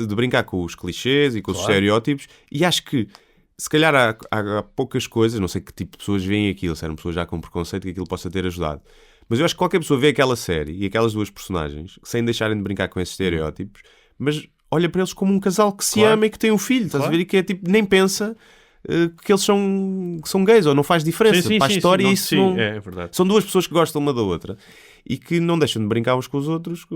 de brincar com os clichês e com os estereótipos, e acho que se calhar há poucas coisas, não sei que tipo de pessoas veem aquilo, se eram pessoas já com preconceito, que aquilo possa ter ajudado. Mas eu acho que qualquer pessoa vê aquela série e aquelas duas personagens, sem deixarem de brincar com esses estereótipos, mas olha para eles como um casal que se ama e que tem um filho, estás a ver? E que é tipo, nem pensa que eles são gays, ou não faz diferença. Para a história isso não... é verdade. São duas pessoas que gostam uma da outra e que não deixam de brincar uns com os outros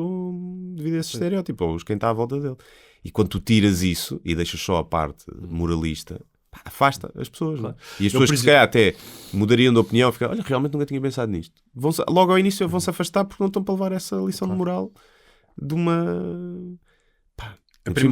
devido a esse estereótipo, ou quem está à volta dele. E quando tu tiras isso e deixas só a parte moralista, pá, afasta as pessoas. Não é? E as pessoas que se calhar até mudariam de opinião, ficam, olha, realmente nunca tinha pensado nisto. Logo ao início vão-se afastar porque não estão para levar essa lição de moral de uma...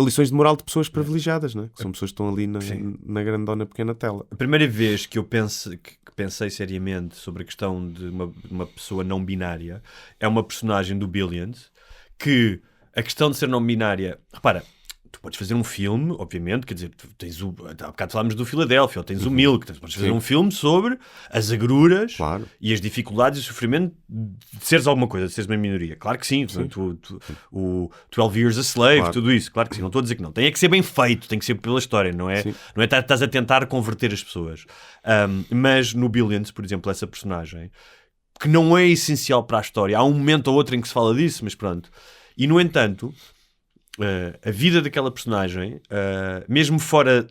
lições de moral de pessoas privilegiadas, não é? Que são pessoas que estão ali na grandona pequena tela. A primeira vez que eu pensei seriamente sobre a questão de uma pessoa não binária é uma personagem do Billions, que a questão de ser não binária... Repara, tu podes fazer um filme, obviamente, quer dizer, tu tens há bocado falámos do Philadelphia, ou tens o Milk, podes fazer um filme sobre as agruras e as dificuldades e o sofrimento de seres alguma coisa, de seres uma minoria. Claro que sim. O 12 Years a Slave, tudo isso, claro que sim, não estou a dizer que não. Tem que ser bem feito, tem que ser pela história, não é estás a tentar converter as pessoas. Mas no Billions, por exemplo, essa personagem, que não é essencial para a história, há um momento ou outro em que se fala disso, mas pronto. E, no entanto... a vida daquela personagem, mesmo fora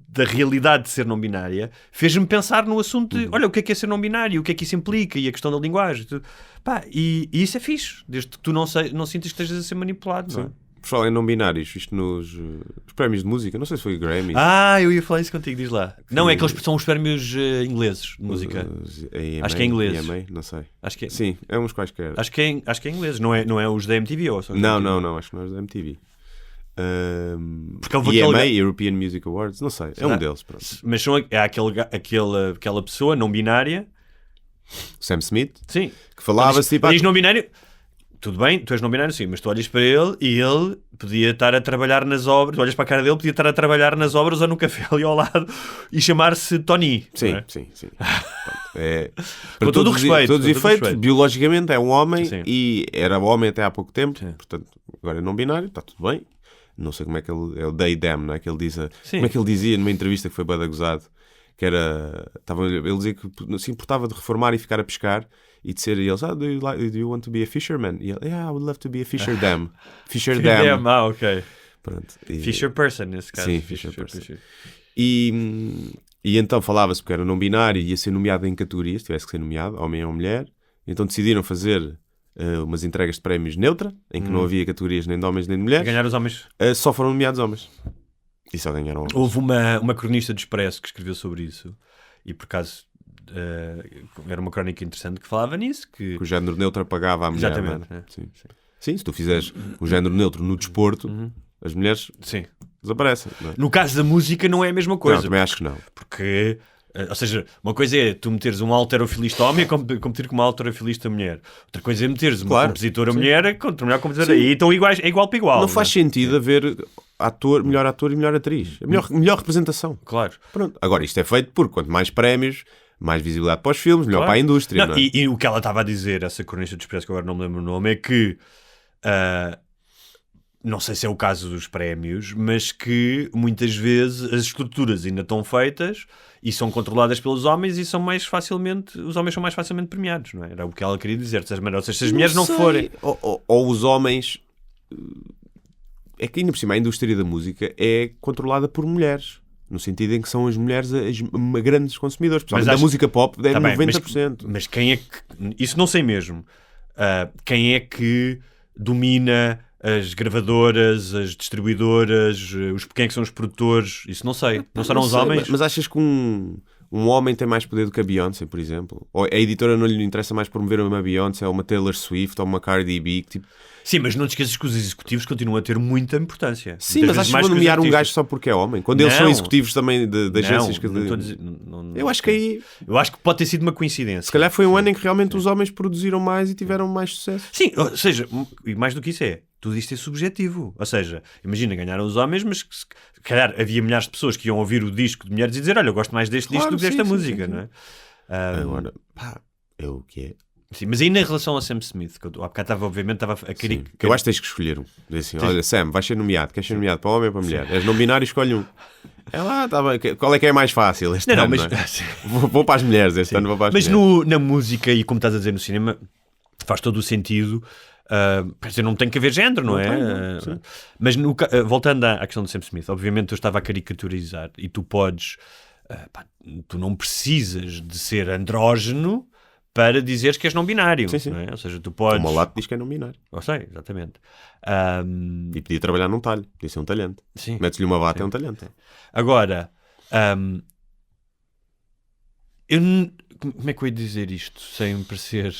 da realidade de ser não binária, fez-me pensar no assunto de, olha, o que é ser não binário, o que é que isso implica, e a questão da linguagem. Pá, e isso é fixe, desde que tu não sintas que estejas a ser manipulado. Não é? Por falar em não binários, isto nos prémios de música, não sei se foi o Grammy. Eu ia falar isso contigo, diz lá. Não, é que eles são os prémios ingleses de música. Acho que é inglês. Não sei. Acho que é. Sim, é uns quaisquer. Acho que é inglês, não é os da MTV ou só Não, acho que não é os da MTV. Porque houve EMA, European Music Awards, não sei, é um deles. Pronto. Mas aquela pessoa não binária, Sam Smith, sim, que falava-se tipo... Diz não binário, tudo bem, tu és não binário, sim, mas tu olhas para ele e ele podia estar a trabalhar nas obras, tu olhas para a cara dele, podia estar a trabalhar nas obras ou no café ali ao lado e chamar-se Tony. Sim, é? sim. Com todo o respeito. Todos os efeitos, biologicamente é um homem e era homem até há pouco tempo, portanto, agora é não binário, está tudo bem. Não sei como é que ele... É o they, them, não é? Que ele diz como é que ele dizia numa entrevista que foi bada gozado, que era... Ele dizia que se importava de reformar e ficar a pescar e de ser... E eles, do you want to be a fisherman? E ele, I would love to be a fisher dam. Fisher dam. Ok. Pronto. Fisher person, nesse caso. Sim, fisher person. E então falava-se porque era não binário e ia ser nomeado em categorias, tivesse que ser nomeado, homem ou mulher. Então decidiram fazer... umas entregas de prémios neutra, em que não havia categorias nem de homens nem de mulheres. Ganhar os homens. Só foram nomeados homens. E só ganharam homens. Houve uma cronista do Expresso que escreveu sobre isso. E por acaso era uma crónica interessante que falava nisso. Que o género neutro apagava a mulher. Exatamente. Não é? Sim, se tu fizeres o género neutro no desporto, as mulheres desaparecem. Não é? No caso da música não é a mesma coisa. Não, também acho que não. Porque, ou seja, uma coisa é tu meteres um halterofilista homem a competir com uma halterofilista mulher. Outra coisa é meteres uma compositora mulher contra uma mulher compositora. E estão iguais, é igual para igual. Não faz sentido haver melhor ator e melhor atriz. A melhor representação. Claro. Pronto. Agora, isto é feito por quanto mais prémios, mais visibilidade para os filmes, melhor para a indústria. Não, não é? e o que ela estava a dizer, essa cronista do Expresso, que agora não me lembro o nome, é que não sei se é o caso dos prémios, mas que muitas vezes as estruturas ainda estão feitas e são controladas pelos homens e os homens são mais facilmente premiados, não é? Era o que ela queria dizer. Ou seja, se as mulheres não forem... Ou os homens... É que ainda por cima a indústria da música é controlada por mulheres. No sentido em que são as mulheres as grandes consumidoras. Mas da música pop é 90%. Mas quem é que... Isso não sei mesmo. Quem é que domina as gravadoras, as distribuidoras, quem é que são os produtores? Isso não sei. Não serão os homens? Mas achas que um homem tem mais poder do que a Beyoncé, por exemplo? Ou a editora não lhe interessa mais promover uma Beyoncé ou uma Taylor Swift ou uma Cardi B? Tipo... Sim, mas não te esqueças que os executivos continuam a ter muita importância. Sim, mas achas que vão nomear um gajo só porque é homem? Quando eles são executivos também de agências... Eu acho que aí... Eu acho que pode ter sido uma coincidência. Se calhar foi um ano em que realmente os homens produziram mais e tiveram mais sucesso. Sim, ou seja, e mais do que isso tudo isto é subjetivo. Ou seja, imagina, ganharam os homens, mas se calhar havia milhares de pessoas que iam ouvir o disco de mulheres e dizer, olha, eu gosto mais deste disco do que desta música, não é? Agora, é o que é. Sim, mas aí na relação a Sam Smith, que eu há bocado estava a querer... Eu acho que tens que escolher um. Diz assim, olha, Sam, vais ser nomeado. Queres ser nomeado para homem ou para mulher? És não binário, escolhe um. É lá, tá bem. Qual é que é mais fácil este ano? Mas... Vou para as mulheres este ano, vou para as mulheres. Na música, e como estás a dizer no cinema, faz todo o sentido. Não tem que haver género, não é? Mas voltando à questão do Sam Smith, obviamente eu estava a caricaturizar e tu podes... tu não precisas de ser andrógeno para dizeres que és não binário. Sim. Não é? Ou seja, tu podes... O Malato diz que é não binário. Eu sei, exatamente. E podia trabalhar num talho. Podia ser um talhante. Sim. Metes-lhe uma bata, é um talhante. Agora, como é que eu ia dizer isto sem parecer...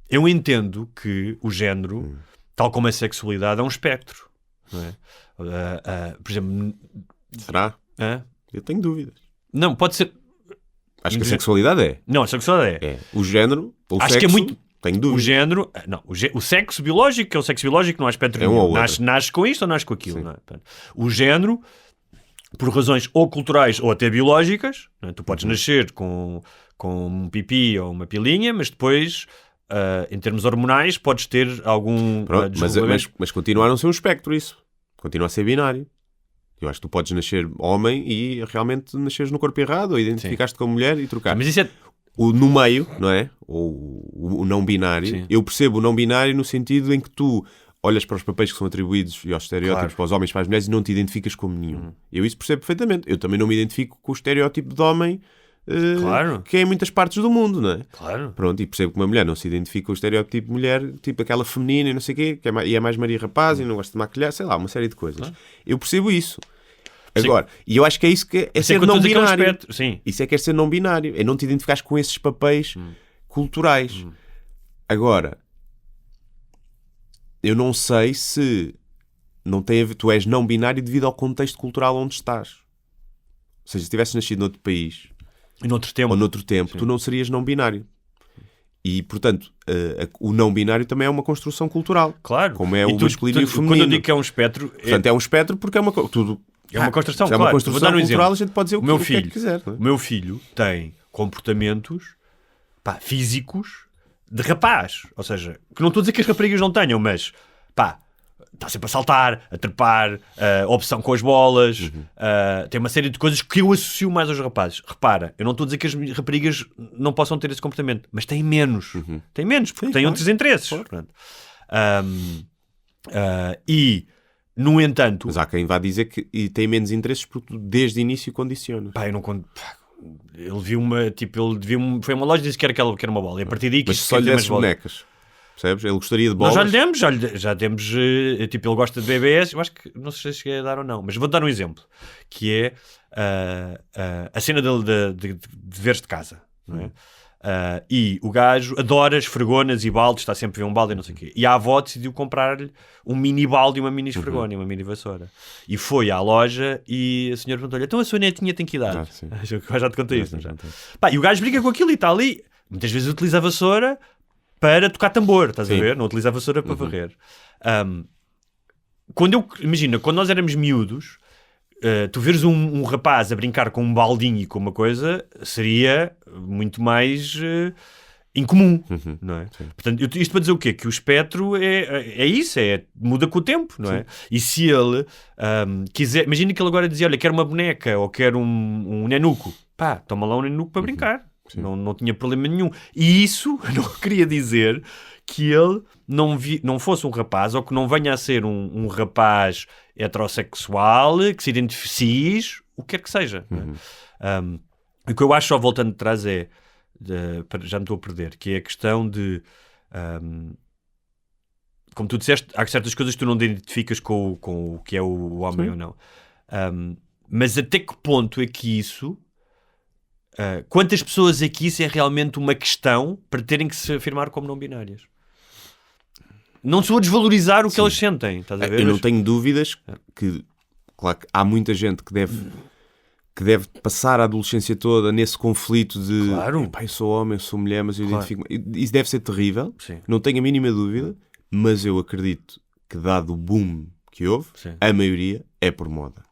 eu entendo que o género, tal como a sexualidade, é um espectro. Não é? Por exemplo... Será? Eu tenho dúvidas. Não, pode ser... Acho que a sexualidade é. Não, a sexualidade é. O género, o acho sexo, que é muito... tenho dúvidas. O género... Não, o sexo biológico, que é o sexo biológico, não há espectro nenhum. Nasce com isto ou nasce com aquilo. Não é? O género, por razões ou culturais ou até biológicas, não é? Tu podes nascer com um pipi ou uma pilinha, mas depois... em termos hormonais, podes ter algum... Pronto, mas continua a não ser um espectro isso. Continua a ser binário. Eu acho que tu podes nascer homem e realmente nasceres no corpo errado, ou identificaste como mulher e trocar. Mas isso é... No meio, não é? Ou o não binário. Sim. Eu percebo o não binário no sentido em que tu olhas para os papéis que são atribuídos e aos estereótipos, para os homens e para as mulheres, e não te identificas como nenhum. Eu isso percebo perfeitamente. Eu também não me identifico com o estereótipo de homem que é em muitas partes do mundo, não é? Claro. Pronto, e percebo que uma mulher não se identifica com o estereótipo de mulher, tipo aquela feminina e não sei o quê, e é mais Maria Rapaz e não gosta de maquilhar, sei lá, uma série de coisas. Claro. Eu percebo isso. Agora, e eu acho que é isso que é ser não binário. Isso é que é ser não binário. É não te identificares com esses papéis culturais. Agora, eu não sei se não tem a ver, tu és não binário devido ao contexto cultural onde estás. Ou seja, se tivesses nascido noutro país ou noutro tempo, tu não serias não binário. E, portanto, o não binário também é uma construção cultural. Claro. Como é o masculino e o feminino. Quando eu digo que é um espectro... Portanto, é um espectro porque é uma... É uma construção, claro. É uma construção cultural, a gente pode dizer o que é que quiser. Não é? O meu filho tem comportamentos físicos de rapaz. Ou seja, que não estou a dizer que as raparigas não tenham, mas está sempre a saltar, a trepar, a opção com as bolas, tem uma série de coisas que eu associo mais aos rapazes. Repara, eu não estou a dizer que as raparigas não possam ter esse comportamento, mas têm menos. Têm menos, porque têm outros interesses. Claro. No entanto... Mas há quem vá dizer que tem menos interesses porque tu desde o início condiciona. Ele viu uma... foi uma loja e disse que era uma bola. E a partir daí... Mas só lhe desses bonecas. Percebes? Ele gostaria de bolas. Nós já demos... ele gosta de BBS. Eu acho que... Não sei se cheguei a dar ou não. Mas vou dar um exemplo. Que é... a cena de deveres de casa, não é? E o gajo adora esfregonas e baldes, está sempre a ver um balde e não sei o quê. E a avó decidiu comprar-lhe um mini balde e uma mini esfregona e uma mini vassoura. E foi à loja e a senhora perguntou-lhe: então a sua netinha tem que idade? Eu já te contei isso, não já? Pá, e o gajo brinca com aquilo e está ali. Muitas vezes utiliza a vassoura para tocar tambor, estás a ver? Não utiliza a vassoura para varrer. Imagina, quando nós éramos miúdos, tu veres um rapaz a brincar com um baldinho e com uma coisa seria muito mais incomum, não é? Portanto, isto para dizer o quê? Que o espectro é isso, muda com o tempo, não é? E se ele quiser, imagina que ele agora dizia: olha, quero uma boneca ou quero um nenuco, pá, toma lá um nenuco para brincar. Não tinha problema nenhum. E isso não queria dizer que ele não fosse um rapaz, ou que não venha a ser um rapaz heterossexual, que se identifique, o que quer que seja. O que eu acho, só voltando de trás, já me estou a perder, que é a questão de... como tu disseste, há certas coisas que tu não identificas com o que é o homem ou não. Mas até que ponto é que isso... quantas pessoas é que isso é realmente uma questão para terem que se afirmar como não binárias? Não estou a desvalorizar o que elas sentem, estás a ver? Eu não tenho dúvidas que, claro, que há muita gente que deve passar a adolescência toda nesse conflito de eu sou homem, eu sou mulher, mas eu identifico... Isso deve ser terrível, não tenho a mínima dúvida, mas eu acredito que, dado o boom que houve, a maioria é por moda.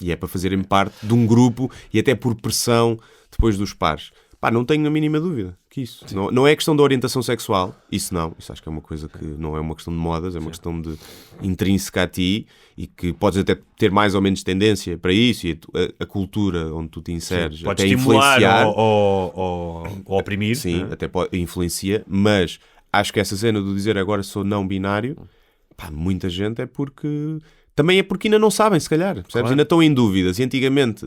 E é para fazerem parte de um grupo e até por pressão depois dos pares. Pá, não tenho a mínima dúvida que isso. Não é questão da orientação sexual, isso não. Isso acho que é uma coisa que não é uma questão de modas, é uma questão de intrínseca a ti e que podes até ter mais ou menos tendência para isso e a cultura onde tu te inseres pode até estimular influenciar. ou oprimir. Sim, até influencia, mas acho que essa cena do dizer agora sou não binário, pá, muita gente é porque... Também é porque ainda não sabem, se calhar. Percebes? Ainda estão em dúvidas. E antigamente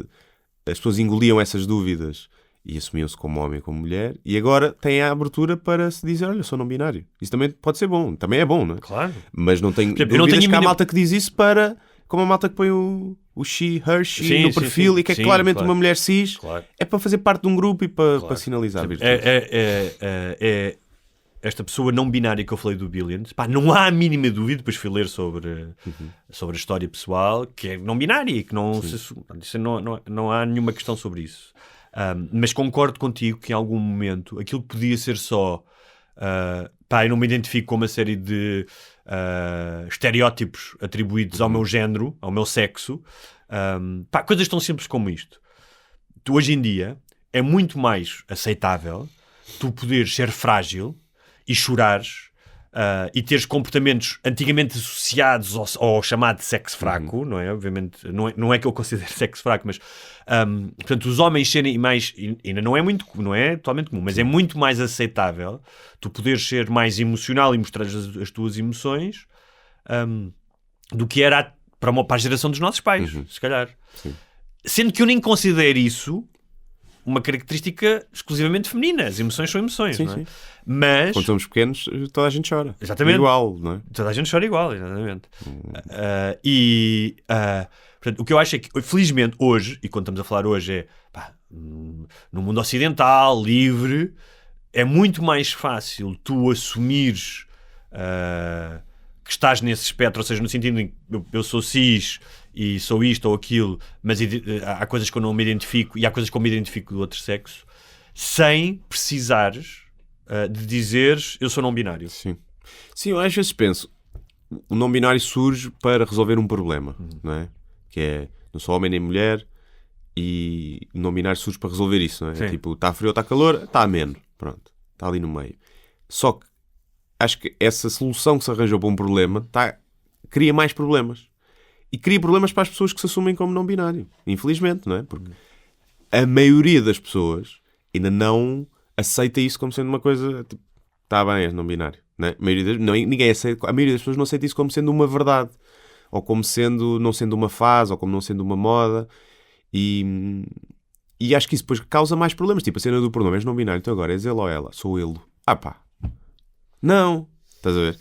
as pessoas engoliam essas dúvidas e assumiam-se como homem e como mulher. E agora têm a abertura para se dizer: olha, eu sou não binário. Isso também pode ser bom. Também é bom, não é? Claro. Mas não tenho dúvidas que há malta que diz isso para... Como a malta que põe o she, her, she no perfil e que é claramente uma mulher cis. É para fazer parte de um grupo e para sinalizar. Esta pessoa não binária que eu falei do Billions, pá, não há a mínima dúvida, depois fui ler sobre a história pessoal, que é não binária e que não há nenhuma questão sobre isso. Mas concordo contigo que em algum momento aquilo podia ser só eu não me identifico com uma série de estereótipos atribuídos ao meu género, ao meu sexo, coisas tão simples como isto. Hoje em dia é muito mais aceitável tu poderes ser frágil e chorares e teres comportamentos antigamente associados ao chamado sexo fraco, não é? Obviamente, não é que eu considere sexo fraco, mas portanto, os homens serem mais, ainda não é totalmente comum, mas é muito mais aceitável tu poderes ser mais emocional e mostrar as tuas emoções do que era para a geração dos nossos pais, se calhar. Sendo que eu nem considero isso uma característica exclusivamente feminina. As emoções são emoções, não é? Mas... Quando somos pequenos, toda a gente chora. Exatamente. Igual, não é? Toda a gente chora igual, exatamente. Portanto, o que eu acho é que, felizmente, hoje, e quando estamos a falar hoje no mundo ocidental, livre, é muito mais fácil tu assumires que estás nesse espectro, ou seja, no sentido em que eu sou cis e sou isto ou aquilo, mas há coisas que eu não me identifico e há coisas que eu me identifico do outro sexo, sem precisares de dizeres eu sou não binário. Sim, eu às vezes penso, o não binário surge para resolver um problema, não é? Que é, não sou homem nem mulher, e o não binário surge para resolver isso, não é? Tipo, está frio ou está calor, está ameno, pronto, está ali no meio. Só que acho que essa solução que se arranjou para um problema cria mais problemas. E cria problemas para as pessoas que se assumem como não binário. Infelizmente, não é? Porque a maioria das pessoas ainda não aceita isso como sendo uma coisa... Tipo, está bem, és não binário. Não é? Ninguém aceita, a maioria das pessoas não aceita isso como sendo uma verdade. Ou como não sendo uma fase, ou como não sendo uma moda. E acho que isso depois causa mais problemas. Tipo, a cena do problema, és não binário, então agora és ele ou ela? Sou ele. Não. Estás a ver?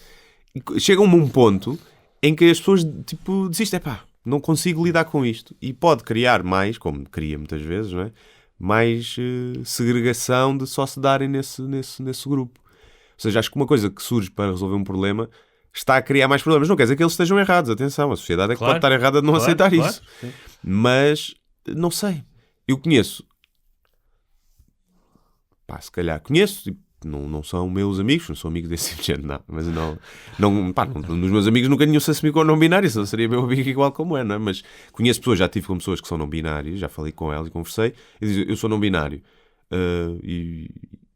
E chega a um ponto em que as pessoas, tipo, desistem. não consigo lidar com isto. E pode criar mais, como cria muitas vezes, não é? Mais segregação de só se darem nesse grupo. Ou seja, acho que uma coisa que surge para resolver um problema está a criar mais problemas. Não quer dizer que eles estejam errados, atenção, a sociedade é que pode estar errada de não aceitar isso. Sim. Mas, não sei. Eu conheço, se calhar conheço, tipo, não são meus amigos, não sou amigo desse género, não, mas nos meus amigos nunca nenhum se assumiu como não binário, senão seria meu amigo igual como é, não é? Mas conheço pessoas, já tive com pessoas que são não binários, já falei com elas e conversei, e dizem, eu sou não binário, e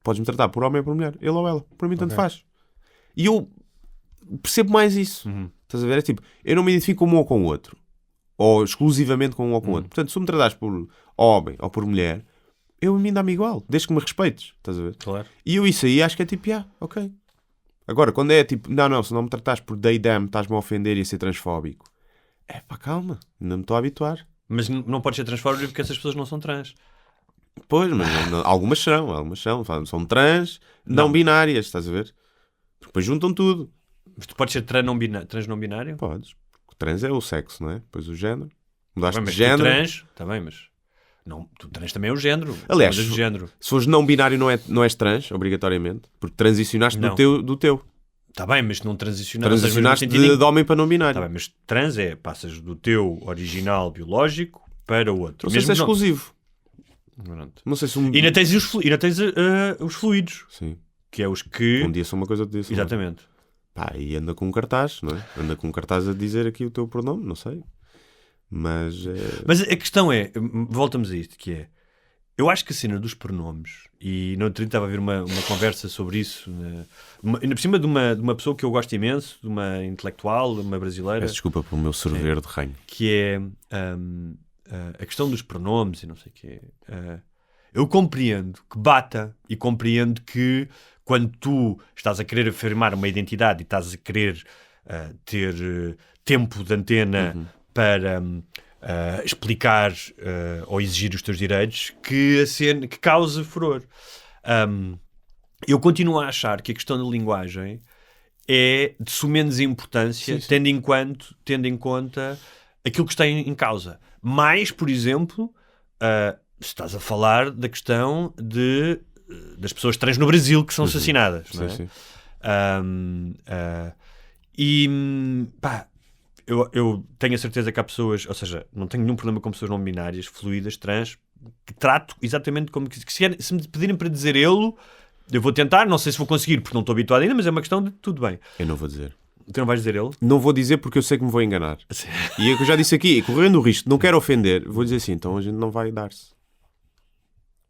podes-me tratar por homem ou por mulher, ele ou ela, por mim tanto faz. E eu percebo mais isso, estás a ver? É tipo, eu não me identifico com um ou com o outro, ou exclusivamente com um ou com o outro. Portanto, se me tratares por homem ou por mulher, eu me dá-me igual, desde que me respeites, estás a ver? Claro. E eu isso aí acho que é tipo, ok. Agora, quando é tipo, não, se não me tratares por they, them, estás-me a ofender e a ser transfóbico. Calma, ainda me estou a habituar. Mas não podes ser transfóbico porque essas pessoas não são trans. Pois, mas algumas são trans, não binárias, estás a ver? Depois juntam tudo. Mas tu podes ser trans não binário? Podes. O trans é o sexo, não é? Depois o género. Mudaste Mas de género. trans, está bem, mas... Não, tu trans também é o género. Aliás, de género. Se fores não binário não és trans, obrigatoriamente, porque transicionaste do teu. Está bem, mas não transicionaste. Transicionaste de homem para não binário. Está bem, mas trans passas do teu original biológico para o outro. Não sei se é exclusivo. Pronto. Não sei se E ainda tens os fluidos. Sim. Que é os que... Um dia são uma coisa, outro dia são outra. Exatamente. E anda com um cartaz, não é? Anda com um cartaz a dizer aqui o teu pronome, não sei. Mas a questão é, voltamos a isto, que é, eu acho que a cena dos pronomes, e no outro dia estava a ver uma conversa sobre isso, ainda por cima de uma pessoa que eu gosto imenso, de uma intelectual, uma brasileira. Peço desculpa pelo meu sorver de ranho. Que é a questão dos pronomes e não sei o quê. Eu compreendo que bata e compreendo que quando tu estás a querer afirmar uma identidade e estás a querer ter tempo de antena para explicar ou exigir os teus direitos, que cause furor. Eu continuo a achar que a questão da linguagem é de sumenos importância, sim. Tendo em conta aquilo que está em causa. Mais, por exemplo, se estás a falar da questão das pessoas trans no Brasil que são assassinadas. Não é? Sim. Eu tenho a certeza que há pessoas, ou seja, não tenho nenhum problema com pessoas não binárias, fluídas, trans, que trato exatamente como que se me pedirem para dizer eu vou tentar, não sei se vou conseguir porque não estou habituado ainda, mas é uma questão de tudo bem. Eu não vou dizer. Tu não vais dizer ele? Não vou dizer porque eu sei que me vou enganar. E é que eu já disse aqui, correndo o risco, não quero ofender, vou dizer assim, então a gente não vai dar-se.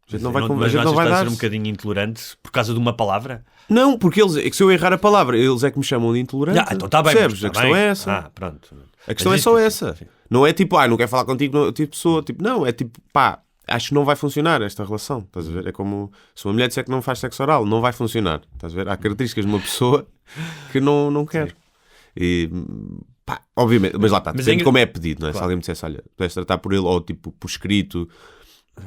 A gente não vai dar-se. Ser um bocadinho intolerante por causa de uma palavra? Não, porque é que se eu errar a palavra, eles é que me chamam de intolerante. Então está bem. Percebes? Tá a questão bem. é essa. Pronto. A questão é só essa. Sim. Não é tipo, não quero falar contigo, tipo pessoa. Tipo, não, é tipo, acho que não vai funcionar esta relação. Estás a ver? É como se uma mulher disser que não faz sexo oral, não vai funcionar. Estás a ver? Há características de uma pessoa que não quer. Sim. E, obviamente, mas lá está, depende de como é pedido, não é? Claro. Se alguém me dissesse, olha, pudedes tratar por ele, ou tipo, por escrito,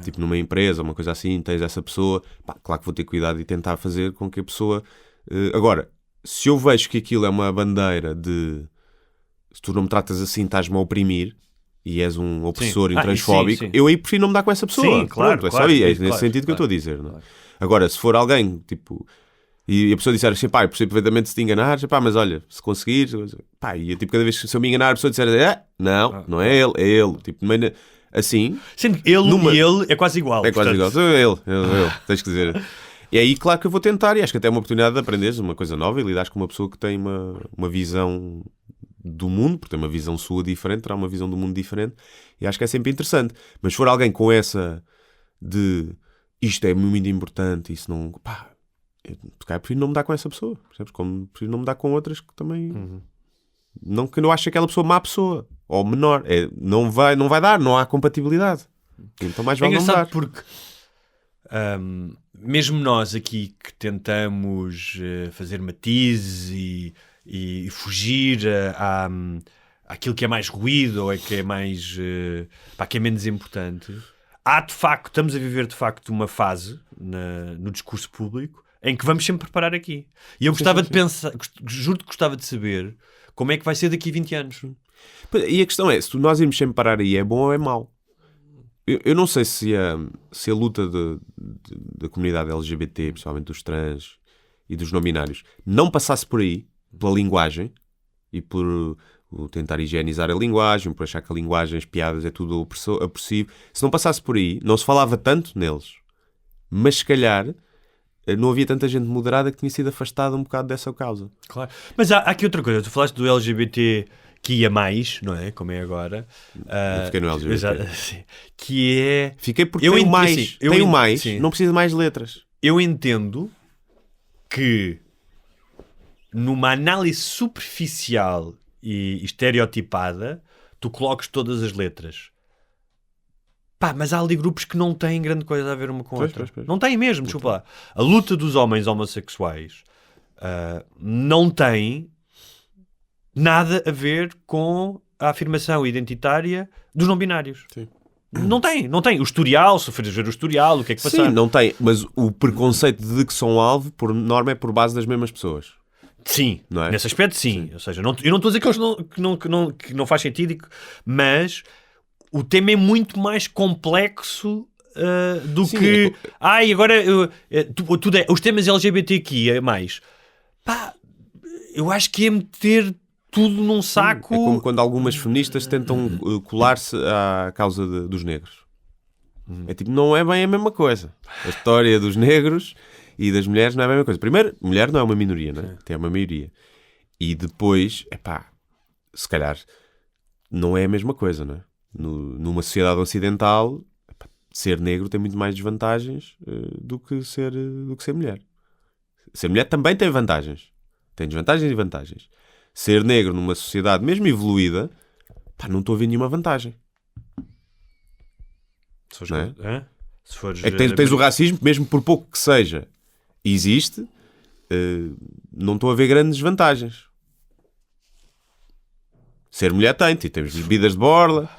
tipo numa empresa, uma coisa assim, tens essa pessoa, claro que vou ter cuidado e tentar fazer com que a pessoa... Agora, se eu vejo que aquilo é uma bandeira de se tu não me tratas assim, estás-me a oprimir e és um opressor e um transfóbico, eu aí prefiro não me dar com essa pessoa. Sim, claro. Pronto, é nesse sentido que eu estou a dizer. Não é? Agora, se for alguém, tipo... E a pessoa disser assim, eu percebo perfeitamente se te enganares, mas olha, se conseguires, e tipo, cada vez que se eu me enganar, a pessoa disser, não é ele, é ele. Tipo, assim. Sendo que ele e ele é quase igual. É quase igual. Sou ele, tens que dizer. E aí, claro que eu vou tentar, e acho que até é uma oportunidade de aprenderes uma coisa nova e lidares com uma pessoa que tem uma visão do mundo, porque tem uma visão sua diferente, terá uma visão do mundo diferente, e acho que é sempre interessante. Mas se for alguém com essa de isto é muito importante, isso não. Eu prefiro não me dar com essa pessoa, percebes? Como prefiro não me dar com outras que também não que eu acho aquela pessoa má pessoa ou menor, não vai dar, não há compatibilidade, então mais vale não dar. Porque mesmo nós aqui que tentamos fazer matizes e fugir àquilo que é mais ruído ou que é mais que é menos importante, estamos a viver de facto uma fase no discurso público em que vamos sempre preparar aqui. E eu gostava de pensar, juro que gostava de saber como é que vai ser daqui a 20 anos. E a questão é, se nós irmos sempre parar aí, é bom ou é mau? Eu não sei se a luta da comunidade LGBT, principalmente dos trans e dos não binários, não passasse por aí, pela linguagem, e por tentar higienizar a linguagem, por achar que a linguagem, as piadas, é tudo opressivo. Se não passasse por aí, não se falava tanto neles. Mas se calhar não havia tanta gente moderada que tinha sido afastada um bocado dessa causa. Claro. Mas há aqui outra coisa. Tu falaste do LGBT que ia mais, não é? Como é agora. Eu fiquei no LGBT. Exato, sim. Que é... Fiquei porque tenho mais. Assim, tenho mais. Sim. Não preciso de mais letras. Eu entendo que numa análise superficial e estereotipada tu coloques todas as letras. Pá, mas há ali grupos que não têm grande coisa a ver uma com a outra. Pois. Não têm mesmo, desculpa lá. A luta dos homens homossexuais não tem nada a ver com a afirmação identitária dos não binários. Sim. Não tem. O historial, se fores ver o historial, o que é que passa? Sim, não tem. Mas o preconceito de que são alvo, por norma, é por base das mesmas pessoas. Sim, não é? Nesse aspecto sim. Ou seja, eu não estou a dizer que não faz sentido, mas o tema é muito mais complexo do sim, que... agora os temas LGBTQI mais. Pá, eu acho que é meter tudo num saco. É como quando algumas feministas tentam colar-se à causa dos negros. É tipo, não é bem a mesma coisa. A história dos negros e das mulheres não é a mesma coisa. Primeiro, mulher não é uma minoria, não é? Tem uma maioria. E depois, se calhar não é a mesma coisa, não é? Numa sociedade ocidental, ser negro tem muito mais desvantagens do que ser mulher. Ser mulher também tem vantagens. Tem desvantagens e vantagens. Ser negro numa sociedade mesmo evoluída, não estou a ver nenhuma vantagem. Se fores, é que tens o racismo, mesmo por pouco que seja, existe, não estou a ver grandes vantagens. Ser mulher temos bebidas de borla,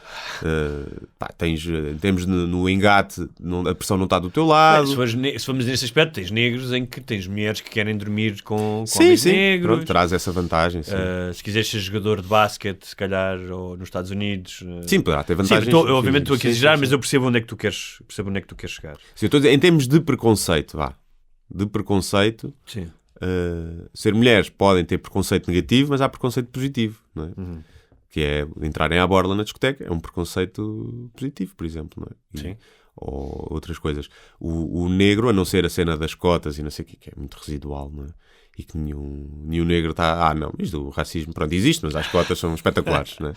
temos no engate, a pressão não está do teu lado. Se formos nesse aspecto, tens negros em que tens mulheres que querem dormir com sim, negros. Pronto, traz essa vantagem. Se quiseres ser jogador de basquete, se calhar, ou nos Estados Unidos. Sim, poderá ter vantagens. Obviamente estou aqui a exagerar, mas eu percebo onde é que tu queres chegar. Sim, eu estou a dizer, em termos de preconceito, sim. Ser mulheres podem ter preconceito negativo, mas há preconceito positivo, não é? Uhum. Que é entrarem à borla na discoteca, é um preconceito positivo, por exemplo, não é? Sim. Ou outras coisas. O negro, a não ser a cena das cotas e não sei o que é muito residual, não é? E que nenhum negro está... não, isto do racismo, pronto, existe, mas as cotas são espetaculares, não é?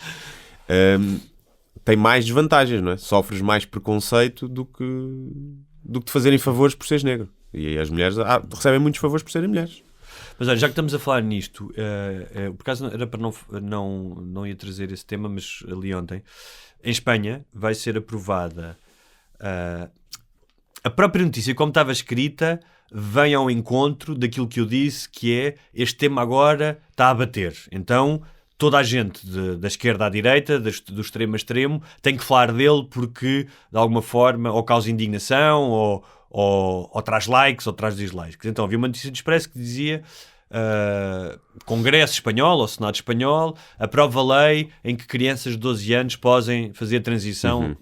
Tem mais desvantagens, não é? Sofres mais preconceito do que te fazerem favores por seres negro. E as mulheres recebem muitos favores por serem mulheres. Mas olha, já que estamos a falar nisto, por acaso era para não ia trazer esse tema, mas ali ontem, em Espanha vai ser aprovada a própria notícia, como estava escrita, vem ao encontro daquilo que eu disse, que é este tema agora está a bater. Então toda a gente da esquerda à direita, do extremo a extremo, tem que falar dele porque de alguma forma ou causa indignação ou traz likes ou traz dislikes. Então havia uma notícia do Expresso que dizia Congresso Espanhol ou Senado Espanhol aprova lei em que crianças de 12 anos podem fazer a transição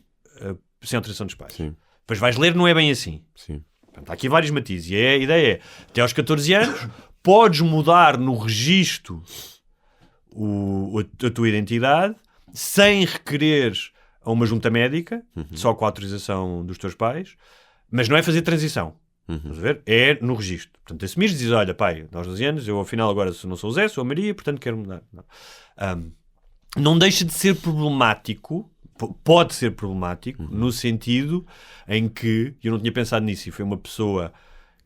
sem autorização dos pais. Sim. Depois vais ler, não é bem assim. Sim. Portanto, há aqui vários matizes. E a ideia é, até aos 14 anos podes mudar no registro a tua identidade sem requereres a uma junta médica, só com a autorização dos teus pais, mas não é fazer transição. Estás a ver? É no registro. Portanto, assumires e dizes, olha, pai, aos 12 anos, eu afinal agora não sou o Zé, sou a Maria, portanto quero mudar. Não deixa de ser problemático, pode ser problemático, no sentido em que, eu não tinha pensado nisso, e foi uma pessoa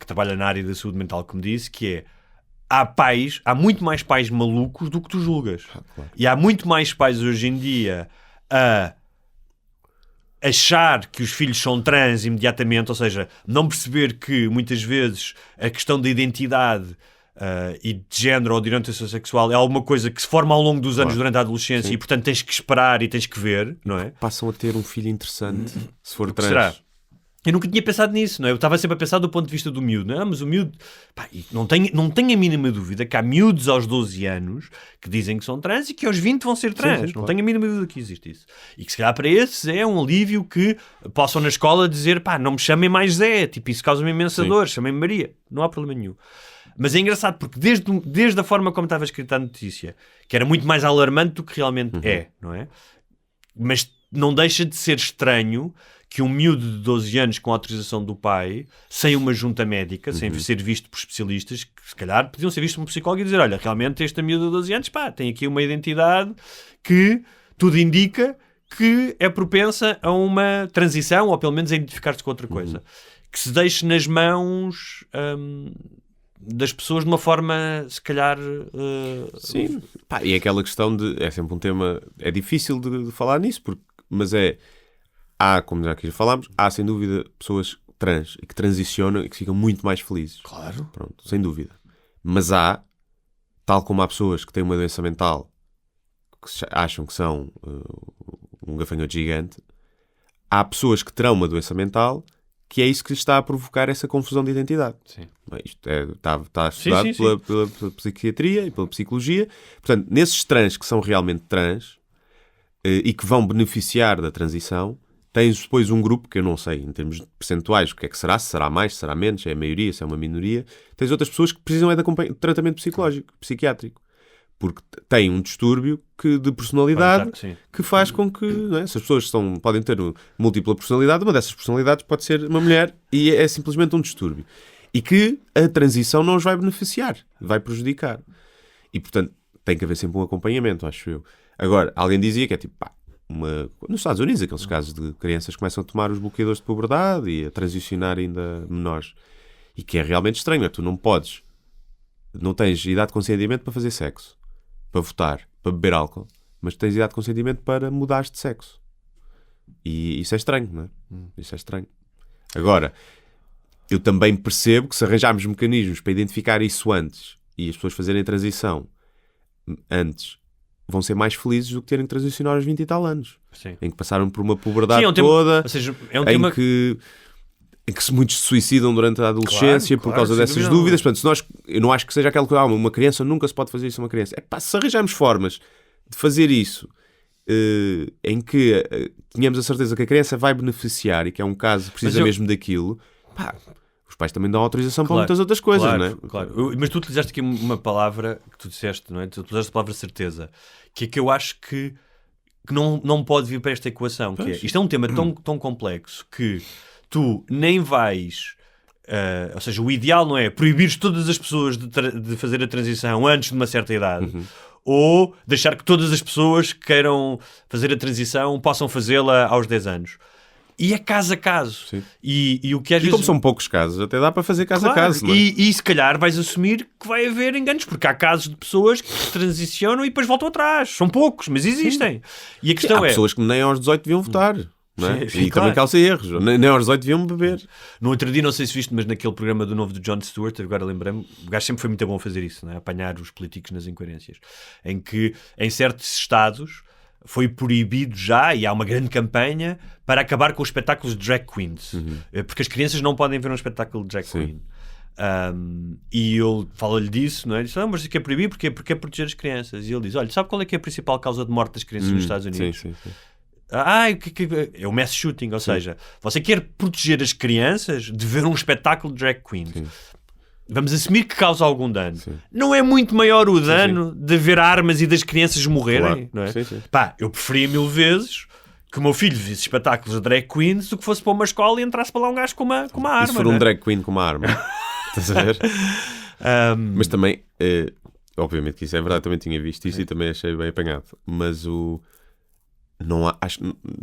que trabalha na área da saúde mental que me disse, que é, há muito mais pais malucos do que tu julgas. Claro. E há muito mais pais hoje em dia a achar que os filhos são trans imediatamente, ou seja, não perceber que muitas vezes a questão da identidade e de género ou de orientação sexual é alguma coisa que se forma ao longo dos anos durante a adolescência. Sim. E portanto tens que esperar e tens que ver, não é? Passam a ter um filho interessante se for o que trans. será? Eu nunca tinha pensado nisso, não é? Eu estava sempre a pensar do ponto de vista do miúdo, não é? Mas o miúdo, pá, não tenho a mínima dúvida que há miúdos aos 12 anos que dizem que são trans e que aos 20 vão ser trans. Sim, não claro. tenho a mínima dúvida que existe isso. E que se calhar para esses é um alívio que possam na escola dizer, pá, não me chamem mais Zé, tipo, isso causa-me imensa dor, chamem-me Maria. Não há problema nenhum. Mas é engraçado porque desde a forma como estava escrita a notícia, que era muito mais alarmante do que realmente é, não é? Mas não deixa de ser estranho que um miúdo de 12 anos com autorização do pai, sem uma junta médica, sem ser visto por especialistas, que se calhar podiam ser vistos por um psicólogo e dizer, olha, realmente esta miúdo de 12 anos, pá, tem aqui uma identidade que tudo indica que é propensa a uma transição, ou pelo menos a identificar-se com outra coisa. Que se deixe nas mãos das pessoas de uma forma, se calhar... Sim, pá, e é aquela questão de... É sempre um tema... É difícil de falar nisso, mas há, como já aqui falámos, há sem dúvida pessoas trans e que transicionam e que ficam muito mais felizes. Claro. Pronto, sem dúvida. Mas há, tal como há pessoas que têm uma doença mental que acham que são um gafanhoto gigante, há pessoas que terão uma doença mental que é isso que lhes está a provocar essa confusão de identidade. Sim. Bem, isto está estudado sim, sim. pela psiquiatria e pela psicologia. Portanto, nesses trans que são realmente trans e que vão beneficiar da transição, tens depois um grupo, que eu não sei em termos de percentuais o que é que será, se será mais, se será menos, se é a maioria, se é uma minoria. Tens outras pessoas que precisam de tratamento psicológico, psiquiátrico, porque têm um distúrbio de personalidade que faz com que, não é, essas pessoas podem ter múltipla personalidade, uma dessas personalidades pode ser uma mulher e é simplesmente um distúrbio. E que a transição não os vai beneficiar, vai prejudicar. E, portanto, tem que haver sempre um acompanhamento, acho eu. Agora, alguém dizia que é tipo, pá, nos Estados Unidos, aqueles casos de crianças que começam a tomar os bloqueadores de puberdade e a transicionar ainda menores. E que é realmente estranho, tu não tens idade de consentimento para fazer sexo, para votar, para beber álcool, mas tens idade de consentimento para mudares de sexo. E isso é estranho, não é? Isso é estranho. Agora, eu também percebo que se arranjarmos mecanismos para identificar isso antes e as pessoas fazerem a transição antes, vão ser mais felizes do que terem que transicionar aos 20 e tal anos. Sim. Em que passaram por uma puberdade Sim, toda, ou seja, é um tema... em que muitos se suicidam durante a adolescência por causa dessas dúvidas. Portanto, eu não acho que seja aquela coisa, uma criança nunca se pode fazer isso a uma criança. Se arranjarmos formas de fazer isso em que tenhamos a certeza que a criança vai beneficiar e que é um caso que precisa mesmo daquilo, pá, os pais também dão autorização para muitas outras coisas, não é? Claro. Mas tu utilizaste aqui uma palavra que tu disseste, não é? Tu utilizaste a palavra certeza, que é que eu acho que não pode vir para esta equação. Que é, isto é um tema tão complexo que tu nem vais... ou seja, o ideal não é proibires todas as pessoas de fazer a transição antes de uma certa idade, ou deixar que todas as pessoas que queiram fazer a transição possam fazê-la aos 10 anos. E é caso a caso. E o que às vezes... como são poucos casos, até dá para fazer caso a caso. Não é? E se calhar vais assumir que vai haver enganos, porque há casos de pessoas que transicionam e depois voltam atrás. São poucos, mas existem. E a questão há pessoas que nem aos 18 deviam votar. Não é? Sim, e também causa erros. Nem aos 18 deviam beber. No outro dia, não sei se viste, mas naquele programa do novo do Jon Stewart, agora lembrei-me, o gajo sempre foi muito bom a fazer isso, não é? Apanhar os políticos nas incoerências. Em que, em certos estados, foi proibido já, e há uma grande campanha, para acabar com os espetáculos de drag queens. Porque as crianças não podem ver um espetáculo de drag queen. E eu falo-lhe disso, não é? Ele disse, mas isso que é proibir porque é proteger as crianças. E ele diz, olha, sabe qual é que é a principal causa de morte das crianças nos Estados Unidos? Sim. É o mass shooting, ou seja, você quer proteger as crianças de ver um espetáculo de drag queens. Vamos assumir que causa algum dano. Não é muito maior o dano de ver armas e das crianças morrerem, não é? Pá, eu preferia 1000 vezes que o meu filho visse espetáculos de drag queens do que fosse para uma escola e entrasse para lá um gajo com uma arma. E se for um drag queen com uma arma? Estás a ver? Mas também, obviamente que isso é verdade, também tinha visto isso e também achei bem apanhado. Mas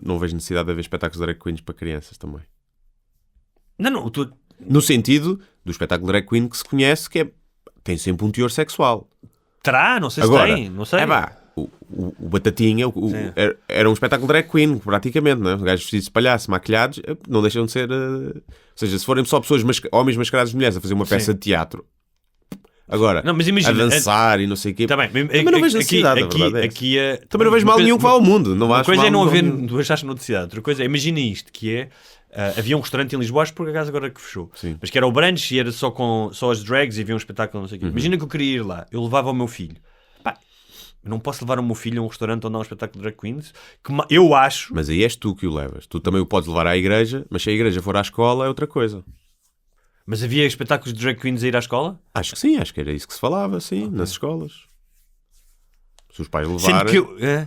não vejo necessidade de haver espetáculos de drag queens para crianças também. No sentido do espetáculo drag queen que se conhece, que tem sempre um teor sexual. Terá? Não sei se agora, tem. Não sei. O Batatinha era um espetáculo drag queen, praticamente, não é? Os gajos vestidos de palhaço, maquilhados, não deixam de ser... Ou seja, se forem só pessoas, homens mascarados de mulheres a fazer uma peça de teatro... Agora, mas imagina, a dançar e não sei o quê. Também não vejo necessidade, aqui também não vejo mal nenhum que vá ao mundo. Uma coisa é não haver, tu achaste necessidade. Outra coisa é, imagina isto, que é Havia um restaurante em Lisboa, acho que por acaso agora que fechou. Sim. Mas que era o brunch e era só as drags e havia um espetáculo, não sei o quê. Imagina que eu queria ir lá. Eu levava o meu filho. Pá, eu não posso levar o meu filho a um restaurante onde há um espetáculo de drag queens. Eu acho... Mas aí és tu que o levas. Tu também o podes levar à igreja, mas se a igreja for à escola é outra coisa. Mas havia espetáculos de drag queens a ir à escola? Acho que sim, acho que era isso que se falava, sim, nas escolas. Se os pais levarem...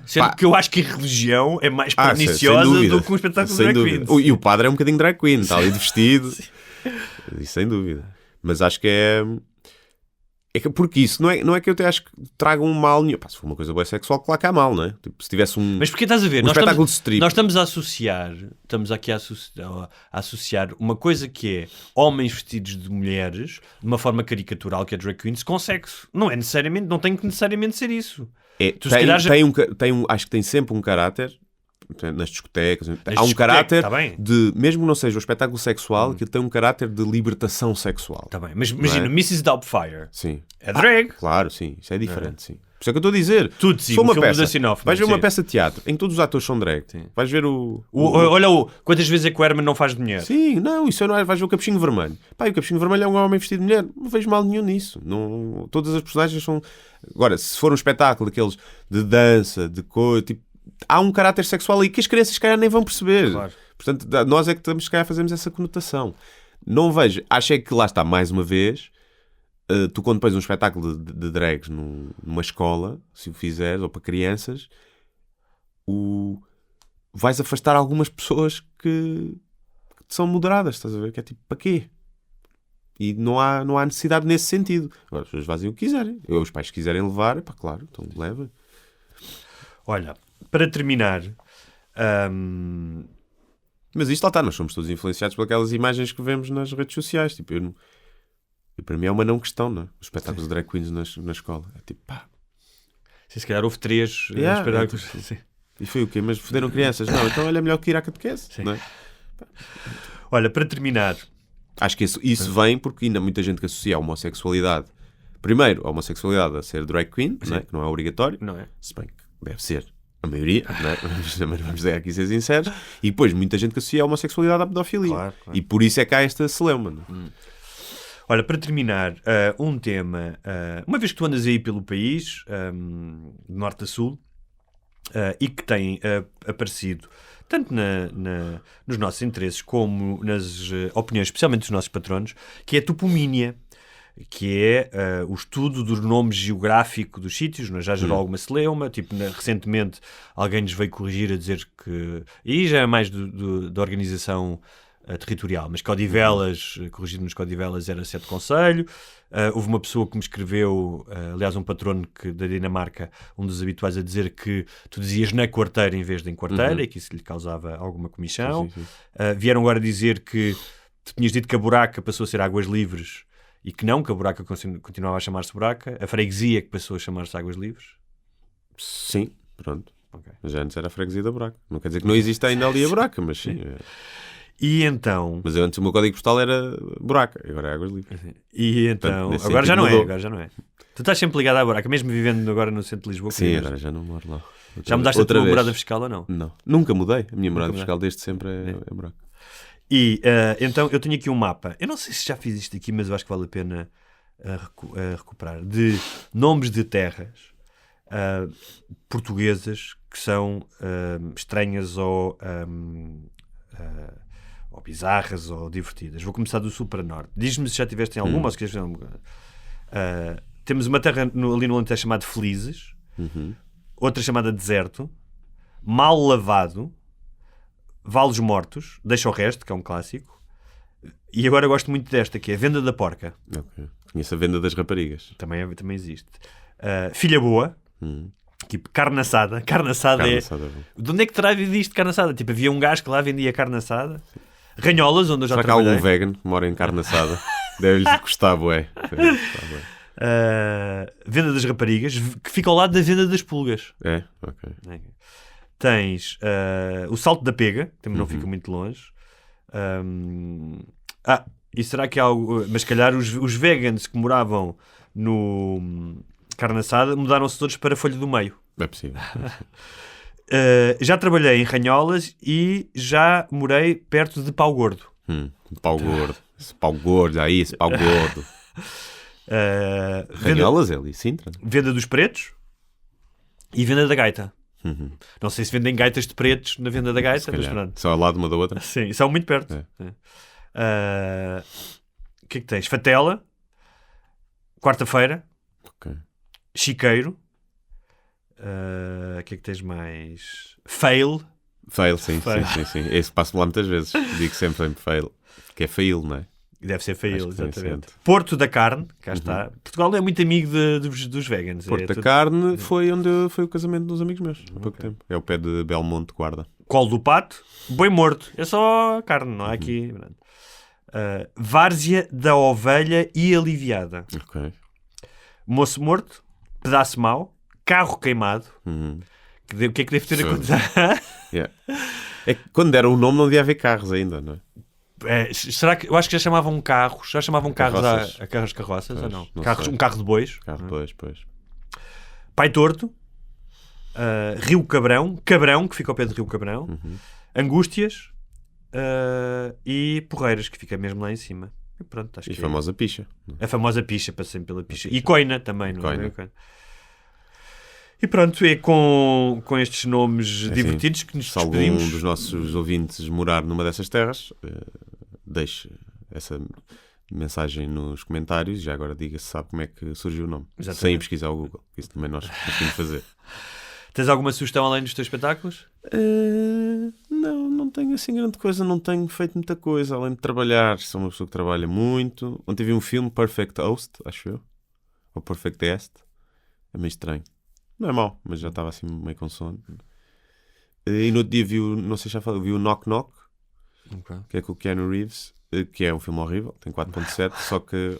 Sendo que eu acho que a religião é mais sem perniciosa dúvida. do que um espetáculo de Sem drag dúvida. queens. E o padre é um bocadinho drag queen, está ali de vestido. Isso sem dúvida. Mas acho que porque isso não é que eu te acho que traga um mal nenhum. Pá, se for uma coisa boa sexual, claro que há mal, não é? Tipo, se tivesse Mas porque estás a ver? um espetáculo de strip. Nós estamos aqui a associar uma coisa que é homens vestidos de mulheres de uma forma caricatural, que é drag queens, com sexo. Não tem que necessariamente ser isso. Acho que tem sempre um caráter, nas discotecas, há um caráter tá bem. de, mesmo que não seja um espetáculo sexual, que tem um caráter de libertação sexual. Tá bem. Mas imagina, Mrs. Doubtfire Sim. é drag. Claro, sim, isso é diferente, sim. Por isso é que eu estou a dizer. Tudo, sim, se for uma o filme peça, da Sinoff, vais ver sim. uma peça de teatro em que todos os atores são drag. Sim. Vais ver Olha quantas vezes é que o Herman não faz de mulher? Sim, não, isso não é. Vais ver o Capuchinho Vermelho. Pá, e o Capuchinho Vermelho é um homem vestido de mulher. Não vejo mal nenhum nisso. Não, todas as personagens são. Agora, se for um espetáculo daqueles de dança, de coisa, tipo, há um caráter sexual aí que as crianças, se calhar, nem vão perceber. Claro. Portanto, nós é que estamos, se calhar, fazemos essa conotação. Não vejo. Acho é que lá está, mais uma vez. Tu quando pões um espetáculo de drags numa escola, se o fizeres, ou para crianças, vais afastar algumas pessoas que são moderadas, estás a ver? Que é tipo, para quê? E não há necessidade nesse sentido. Agora as pessoas fazem o que quiserem. Os pais quiserem levar, pá, claro, então leva. Olha, para terminar... Mas isto lá está, nós somos todos influenciados por aquelas imagens que vemos nas redes sociais. Tipo, para mim é uma não questão, não é? Os espetáculos de drag queens na escola. É tipo, pá. Sim, se calhar houve 3 espetáculos. Sim. E foi o quê? Mas foderam crianças? Não, então olha, melhor que ir à catequese, não é? Olha, para terminar... Acho que isso vem porque ainda há muita gente que associa a homossexualidade. Primeiro, a homossexualidade a ser drag queen, não é? Que não é obrigatório. Não é? Se bem que deve ser a maioria, não é? Mas vamos dizer aqui ser sinceros. E depois, muita gente que associa a homossexualidade à pedofilia. Claro. E por isso é que há esta celeuma. Não é? Olha, para terminar, um tema... uma vez que tu andas aí pelo país, de norte a sul, e que tem aparecido tanto nos nossos interesses como nas opiniões, especialmente dos nossos patronos, que é a topomínia, que é o estudo do nome geográfico dos sítios. Já gerou alguma celeuma, tipo, recentemente alguém nos veio corrigir a dizer que... E já é mais da organização territorial, mas Codivelas, corrigido nos Codivelas, era Sete Conselho. Houve uma pessoa que me escreveu, aliás, um patrono da Dinamarca, um dos habituais, a dizer que tu dizias na quarteira em vez de em quarteira, e que isso lhe causava alguma comichão. Sim. Vieram agora dizer que tu tinhas dito que a buraca passou a ser Águas Livres e que não, que a buraca continuava a chamar-se buraca. A freguesia que passou a chamar-se Águas Livres. Sim, pronto. Okay. Já antes era a freguesia da buraca. Não quer dizer que não existe ainda ali a buraca, mas sim. E então... Mas antes o meu código postal era buraca, agora é Águas Livres. E então... Portanto, agora já não é. Tu estás sempre ligado à buraca, mesmo vivendo agora no centro de Lisboa. Sim, agora já não moro lá. Já mudaste a tua morada fiscal ou não? Não, nunca mudei. A minha morada fiscal desde sempre é buraca. E então eu tenho aqui um mapa. Eu não sei se já fiz isto aqui, mas eu acho que vale a pena recuperar. De nomes de terras portuguesas que são estranhas ou bizarras ou divertidas. Vou começar do sul para norte. Diz-me se já tiveste em alguma ou se queres fazer alguma. Temos uma terra ali no Alentejo chamada Felizes, outra chamada Deserto, Mal Lavado, Vales Mortos, Deixa o Resto, que é um clássico, e agora eu gosto muito desta, que é a Venda da Porca. Okay. Conheço a Venda das Raparigas. Também existe. Filha Boa, tipo carne assada. Carne assada é... De onde é que terá vindo isto de carne assada? Tipo, havia um gajo que lá vendia carne assada. Ranholas, onde eu já trabalhei. Será que há algum vegan que mora em carne assada? Deve-lhe custar, bué. Venda das Raparigas, que fica ao lado da Venda das Pulgas. É? Ok. Tens o Salto da Pega, que também não fica muito longe. E será que há algo... Mas se calhar os vegans que moravam no carne assada mudaram-se todos para a Folha do Meio. É possível. já trabalhei em Ranholas e já morei perto de Pau Gordo. Pau gordo. Esse pau gordo, aí, esse pau gordo. Ranholas é ali, Sintra. Venda dos Pretos e Venda da Gaita. Não sei se vendem gaitas de pretos na Venda da Gaita, mas pronto. Só ao lado uma da outra. Sim, são muito perto. O que é que tens? Fatela, Quarta-feira, Chiqueiro. O que é que tens mais? Fail. Fail, sim. Esse passo lá muitas vezes. Digo sempre fail. Que é fail, não é? Deve ser fail, exatamente. Certo. Porto da Carne, cá está. Portugal é muito amigo dos veganos. Porto da Carne foi onde foi o casamento dos amigos meus, há pouco tempo. É o pé de Belmonte, Guarda. Colo do Pato, Boi Morto. É só carne, não há aqui. Várzea da Ovelha e Aliviada. Moço Morto, Pedaço Mau, Carro Queimado. O que é que deve ter acontecido? É que quando deram o nome não devia haver carros ainda, não é? Será que eu acho que já chamavam carros a carroças ou não? Um carro de bois. Pois. Pai Torto, Rio Cabrão, que fica ao pé de Rio Cabrão, Angústias e Porreiras, que fica mesmo lá em cima. E pronto, acho que a famosa Picha. A famosa Picha, passei pela Picha. E Coina também, não é? E pronto, é com estes nomes divertidos que nos despedimos. Se algum dos nossos ouvintes morar numa dessas terras, deixe essa mensagem nos comentários. Já agora diga se sabe como é que surgiu o nome. Exatamente. Sem pesquisar o Google. Isso também nós conseguimos fazer. Tens alguma sugestão além dos teus espetáculos? Não tenho assim grande coisa. Não tenho feito muita coisa além de trabalhar. Sou uma pessoa que trabalha muito. Ontem vi um filme, Perfect Host, acho eu. Ou Perfect Guest. É meio estranho. Não é mau, mas já estava assim meio com sono. E no outro dia não sei se já falei, vi o Knock Knock, que é com o Keanu Reeves, que é um filme horrível, tem 4.7, só que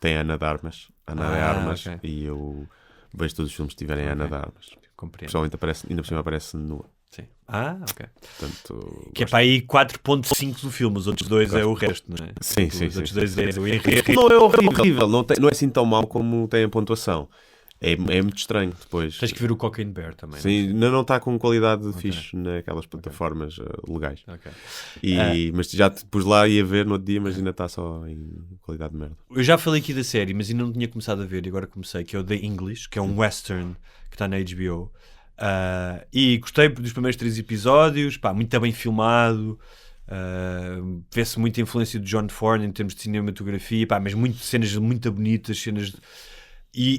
tem Ana de Armas. Ana de Armas, e eu vejo todos os filmes que tiverem Ana de Armas. Pessoalmente ainda por cima aparece nua. Sim. Ok. Portanto, que é para aí 4.5 do filme, os outros dois é o resto, não é? Sim. Os outros dois é o enredo. Não é horrível, não é assim tão mau como tem a pontuação. É muito estranho depois. Tens que ver o Cocaine Bear também. Sim, não está com qualidade fixe naquelas plataformas legais. Mas já te pus lá e ia ver no outro dia, mas ainda está só em qualidade de merda. Eu já falei aqui da série, mas ainda não tinha começado a ver e agora comecei, que é o The English, que é um western que está na HBO. E gostei dos primeiros 3 episódios, muito bem filmado. Vê-se muita influência de John Ford em termos de cinematografia, mas cenas muito bonitas, cenas...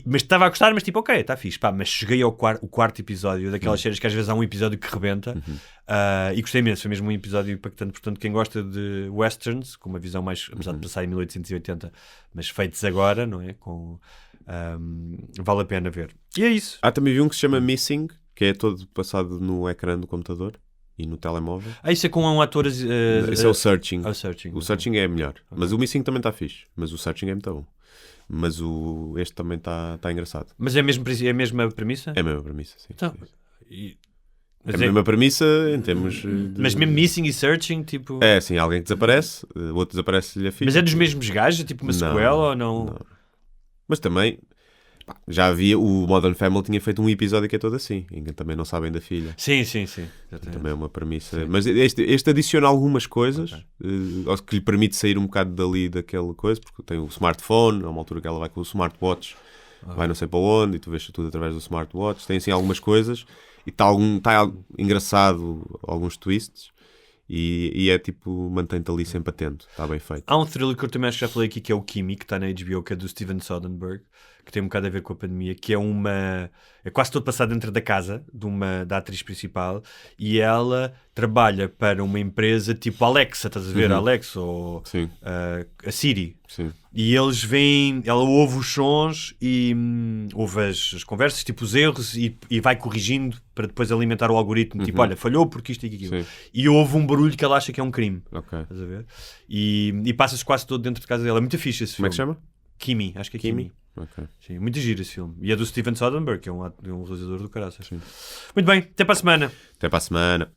Mas estava a gostar, mas tipo, ok, está fixe, mas cheguei ao quarto episódio daquelas séries que às vezes há um episódio que rebenta e gostei imenso, foi mesmo um episódio impactante. Portanto, quem gosta de westerns, com uma visão mais, apesar de passar em 1880, mas feitos agora, não é? Vale a pena ver. E é isso. Também vi um que se chama Missing, que é todo passado no ecrã do computador e no telemóvel. Isso é com um ator... Esse é o Searching. O Searching é melhor, mas o Missing também está fixe, mas o Searching é muito bom. Mas este também está engraçado. Mas é a mesma premissa? É a mesma premissa, sim. Então, é a mesma premissa em termos de... Mas mesmo Missing e Searching, tipo... É, sim, alguém que desaparece, o outro desaparece-lhe a filha. Mas é dos mesmos gajos? Tipo uma sequela ou não? Não. Mas também... Já havia, o Modern Family tinha feito um episódio que é todo assim, em que também não sabem da filha. Sim. Também é uma premissa. Sim. Mas este adiciona algumas coisas que lhe permite sair um bocado dali daquela coisa, porque tem o smartphone, há uma altura que ela vai com o smartwatch, vai não sei para onde, e tu vês tudo através do smartwatch. Tem assim algumas coisas, e está engraçado alguns twists. E é tipo, mantém-te ali sempre atento, está bem feito. Há um thriller que eu também acho que já falei aqui, que é o Kimi, que está na HBO, que é do Steven Soderbergh, que tem um bocado a ver com a pandemia, que é quase todo passado dentro da casa da atriz principal, e ela trabalha para uma empresa tipo Alexa, estás a ver? Alexa ou a Siri. Sim. E eles vêm, ela ouve os sons e ouve as conversas, tipo os erros, e vai corrigindo para depois alimentar o algoritmo, tipo, olha, falhou porque isto e aquilo. Sim. E ouve um barulho que ela acha que é um crime. Estás a ver? E passa-se quase todo dentento de casa dela. É muito fixe esse filme. Como é que chama? Kimi, acho que é Kimi. Sim, muito giro esse filme. E é do Steven Soderbergh, que é um realizador do caraças. Muito bem, até para a semana. Até para a semana.